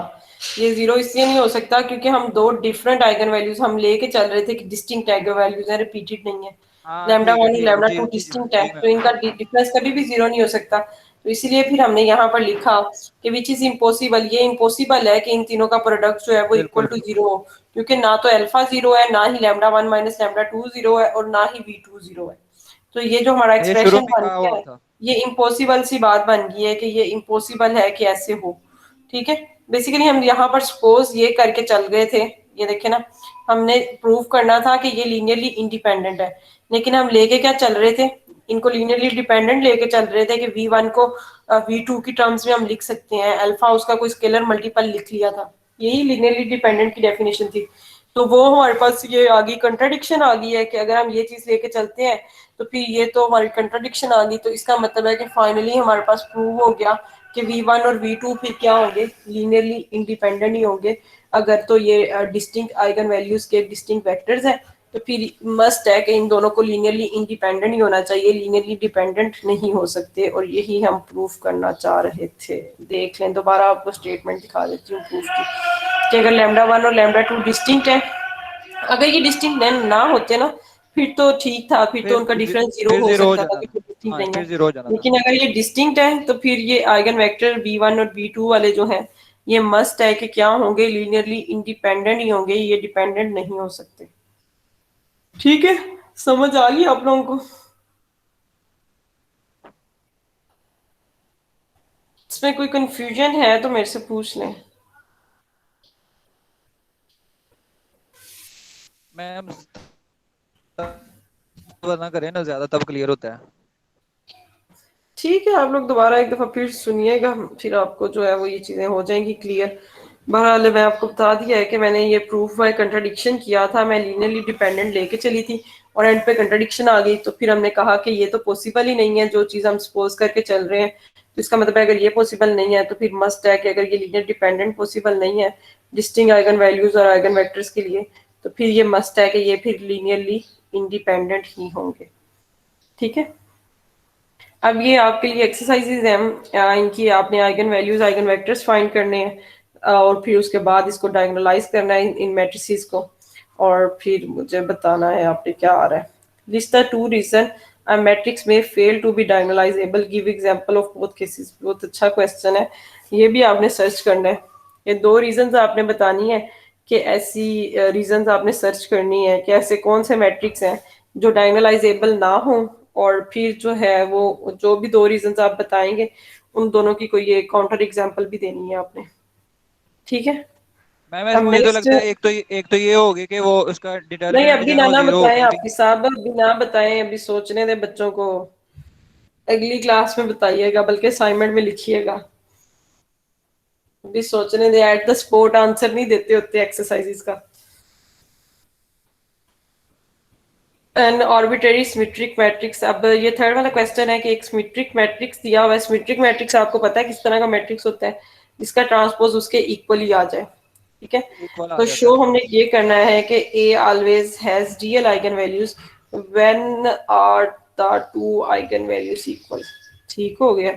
ये 0 इसलिए नहीं हो सकता क्योंकि हम दो डिफरेंट आइगन वैल्यूज हम लेके चल रहे थे कि डिस्टिंक्ट आइगन वैल्यूज है, रिपीटेड नहीं है। हाँ लैम्डा ठीक है वन और ठीक है लैम्डा जी टू जी डिस्टिंक्ट है, जी तो मैम। इनका डिफरेंस कभी भी 0 नहीं हो सकता। तो इसीलिए फिर हमने यहाँ पर लिखा कि विच इज इम्पॉसिबल, ये इम्पॉसिबल है कि इन तीनों का प्रोडक्ट जो है वो इक्वल बिल्कुल टू बिल्कुल। 0 हो, क्योंकि ना तो अल्फा 0 है, ना ही lambda one minus lambda two 0 है, और ना ही V2 0 है। तो ये जो हमारा ये शुरू एक्सप्रेशन में बन कहा गया हुआ है, था। ये इम्पॉसिबल सी बात बन गई है कि ये इम्पॉसिबल है कि ऐसे हो, ठीक है। बेसिकली हम यहाँ पर सपोज ये करके चल गए थे, ये देखे ना, हमने प्रूव करना था कि ये लीनियरली इंडिपेंडेंट है, लेकिन हम लेके क्या चल रहे थे, इनको लीनियरली डिपेंडेंट लेके चल रहे थे कि V1 को V2 की टर्म्स में हम लिख सकते हैं, अल्फा उसका कोई स्केलर मल्टीपल लिख लिया था, यही लीनियरली डिपेंडेंट की डेफिनेशन थी। तो वो हमारे पास ये आ गई, कंट्राडिक्शन आ गई है कि अगर हम ये चीज लेके चलते हैं तो फिर ये तो हमारी कंट्राडिक्शन आ गई। तो इसका मतलब है कि फाइनली हमारे पास प्रूव हो गया कि V1 और V2 फिर क्या होंगे, लीनियरली इंडिपेंडेंट ही होंगे। अगर तो ये डिस्टिंक्ट आइगन वैल्यूज के डिस्टिंक्ट वेक्टर्स हैं, तो फिर मस्ट है कि इन दोनों को लीनियरली इंडिपेंडेंट ही होना चाहिए, लीनियरली डिपेंडेंट नहीं हो सकते, और यही हम प्रूफ करना चाह रहे थे। देख लें, दोबारा आपको स्टेटमेंट दिखा देती हूँ प्रूफ की, कि अगर लैम्डा वन और लैम्डा टू डिस्टिंक्ट है, अगर ये डिस्टिंक्ट ना होते ना फिर तो ठीक था, फिर तो उनका डिफरेंस 0 फिर हो 0 हो सकता था जाना कि था। डिस्टिंक्ट हाँ नहीं है। फिर 0 हो जाना था। लेकिन अगर ये डिस्टिंक्ट है तो फिर ये आइगन वेक्टर V1 और V2 वाले जो हैं, ये मस्ट है कि क्या होंगे, लीनियरली इंडिपेंडेंट ही होंगे, ये डिपेंडेंट नहीं हो सकते। ठीक है, समझ आ गई आप लोगों को? इसमें कोई कंफ्यूजन है तो मेरे से पूछ लें। मैम ना करें ना ज्यादा, तब क्लियर होता है। ठीक है, आप लोग दोबारा एक दफा फिर सुनिएगा, फिर आपको जो है वो ये चीजें हो जाएंगी क्लियर। बहरहाल मैं आपको बता दिया है कि मैंने ये प्रूफ बाय कंट्राडिक्शन किया था, मैं लीनियरली डिपेंडेंट लेके चली थी और एंड पे कंट्राडिक्शन आ गई, तो फिर हमने कहा कि ये तो पॉसिबल ही नहीं है, जो चीज हम सपोज करके चल रहे हैं। तो इसका मतलब है अगर ये पॉसिबल नहीं है तो फिर मस्ट है कि अगर ये लीनियर डिपेंडेंट पॉसिबल नहीं है डिस्टिंक्ट आइगन वैल्यूज और आइगन वेक्टर्स के लिए, तो फिर ये मस्ट है कि ये फिर लीनियरली इंडिपेंडेंट ही होंगे, ठीक है। अब ये आपके लिए एक्सरसाइजेज हैं, इनकी आपने eigen values eigen vectors find करने हैं, और फिर उसके बाद इसको डायगोनलाइज करना है इन मैट्रिसेस को, और फिर मुझे बताना है आपने क्या आ रहा है। List the two reason a matrix may fail to be diagonalizable, give example of both cases। बहुत अच्छा क्वेश्चन है, ये भी आपने सर्च करना है। ये दो रीजंस आपने बतानी है कि ऐसी रीजंस आपने सर्च करनी है कि ऐसे कौन से मैट्रिक्स हैं जो डायगोनलाइजेबल ना हो, और फिर जो है वो जो भी दो रीजंस आप बताएंगे उन दोनों की कोई एक काउंटर एग्जांपल भी देनी है आपने, ठीक है। मैम अब ऐसे मुझे तो नेक्स्ट, लगता है एक तो ये होगी कि वो उसका नहीं डिटर्मिनेंट जो अभी है ना वो ना 0 बताएं होगा अभी। आपकी साहब, अभी ना बताएं, अभी सोचने दे बच्चों को, अगली क्लास में बताइएगा, बल्कि असाइनमेंट में लिखिएगा। अभी सोचने दे, एट द स्पॉट आंसर नहीं देते होते एक्सरसाइजेस का। एन आर्बिट्रेरी सिमेट्रिक मैट्रिक्स, अब ये थर्ड वाला क्वेश्चन है कि एक सिमेट्रिक मैट्रिक्स दिया हुआ है। सिमेट्रिक मैट्रिक्स आपको पता है किस तरह का मैट्रिक्स होता है, जिसका ट्रांसपोज उसके इक्वली आ जाए, ठीक है। इक्वल आ तो जाता शो है। हमने ये करना है कि A always has real eigenvalues when are the two eigenvalues equal. ठीक हो गया।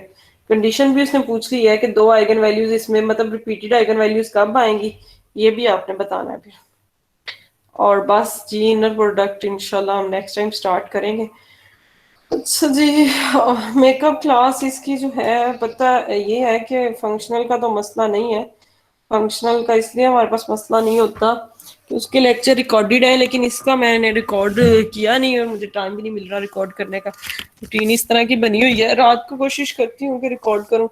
कंडीशन भी उसने पूछ ली है कि दो आइगन वैल्यूज इसमें मतलब रिपीटेड आइगन वैल्यूज कब आएंगी, ये भी आपने बताना है फिर। और बस जी, इनर प्रोडक्ट इंशाल्लाह हम नेक्स्ट टाइम स्टार्ट करेंगे। अच्छा जी, मेकअप क्लास इसकी जो है, पता ये है कि फंक्शनल का तो मसला नहीं है। फंक्शनल का इसलिए हमारे पास मसला नहीं होता कि उसके लेक्चर रिकॉर्डेड है, लेकिन इसका मैंने रिकॉर्ड किया नहीं और मुझे टाइम भी नहीं मिल रहा रिकॉर्ड करने का। रूटीन इस तरह की बनी हुई है, रात को कोशिश करती हूँ कि रिकॉर्ड करूँ।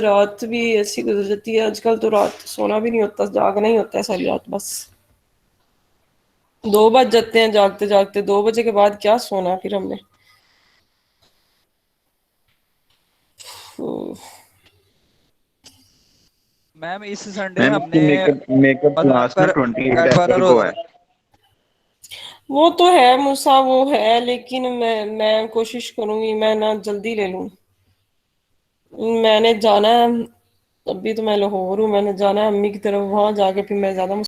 रात भी ऐसी गुजर जाती है आजकल, तो रात सोना भी नहीं होता, जागना ही होता है सारी रात बस। 2 बज जाते हैं जागते जागते, 2 बजे के बाद क्या सोना फिर हमने। तो मैम इस संडे मैम हमने इसकी मेकअप मेकअप मतलब क्लास ना 28 एट अप्रैल को है। वो तो है मूसा, वो है, लेकिन मैं कोशिश करूंगी मैं ना जल्दी ले लूं। मैंने जाना है, अभी तो मैं लाहौर हूँ, मैंने जाना है अम्मी की तरफ, वहां जाके फिर मैं ज्यादा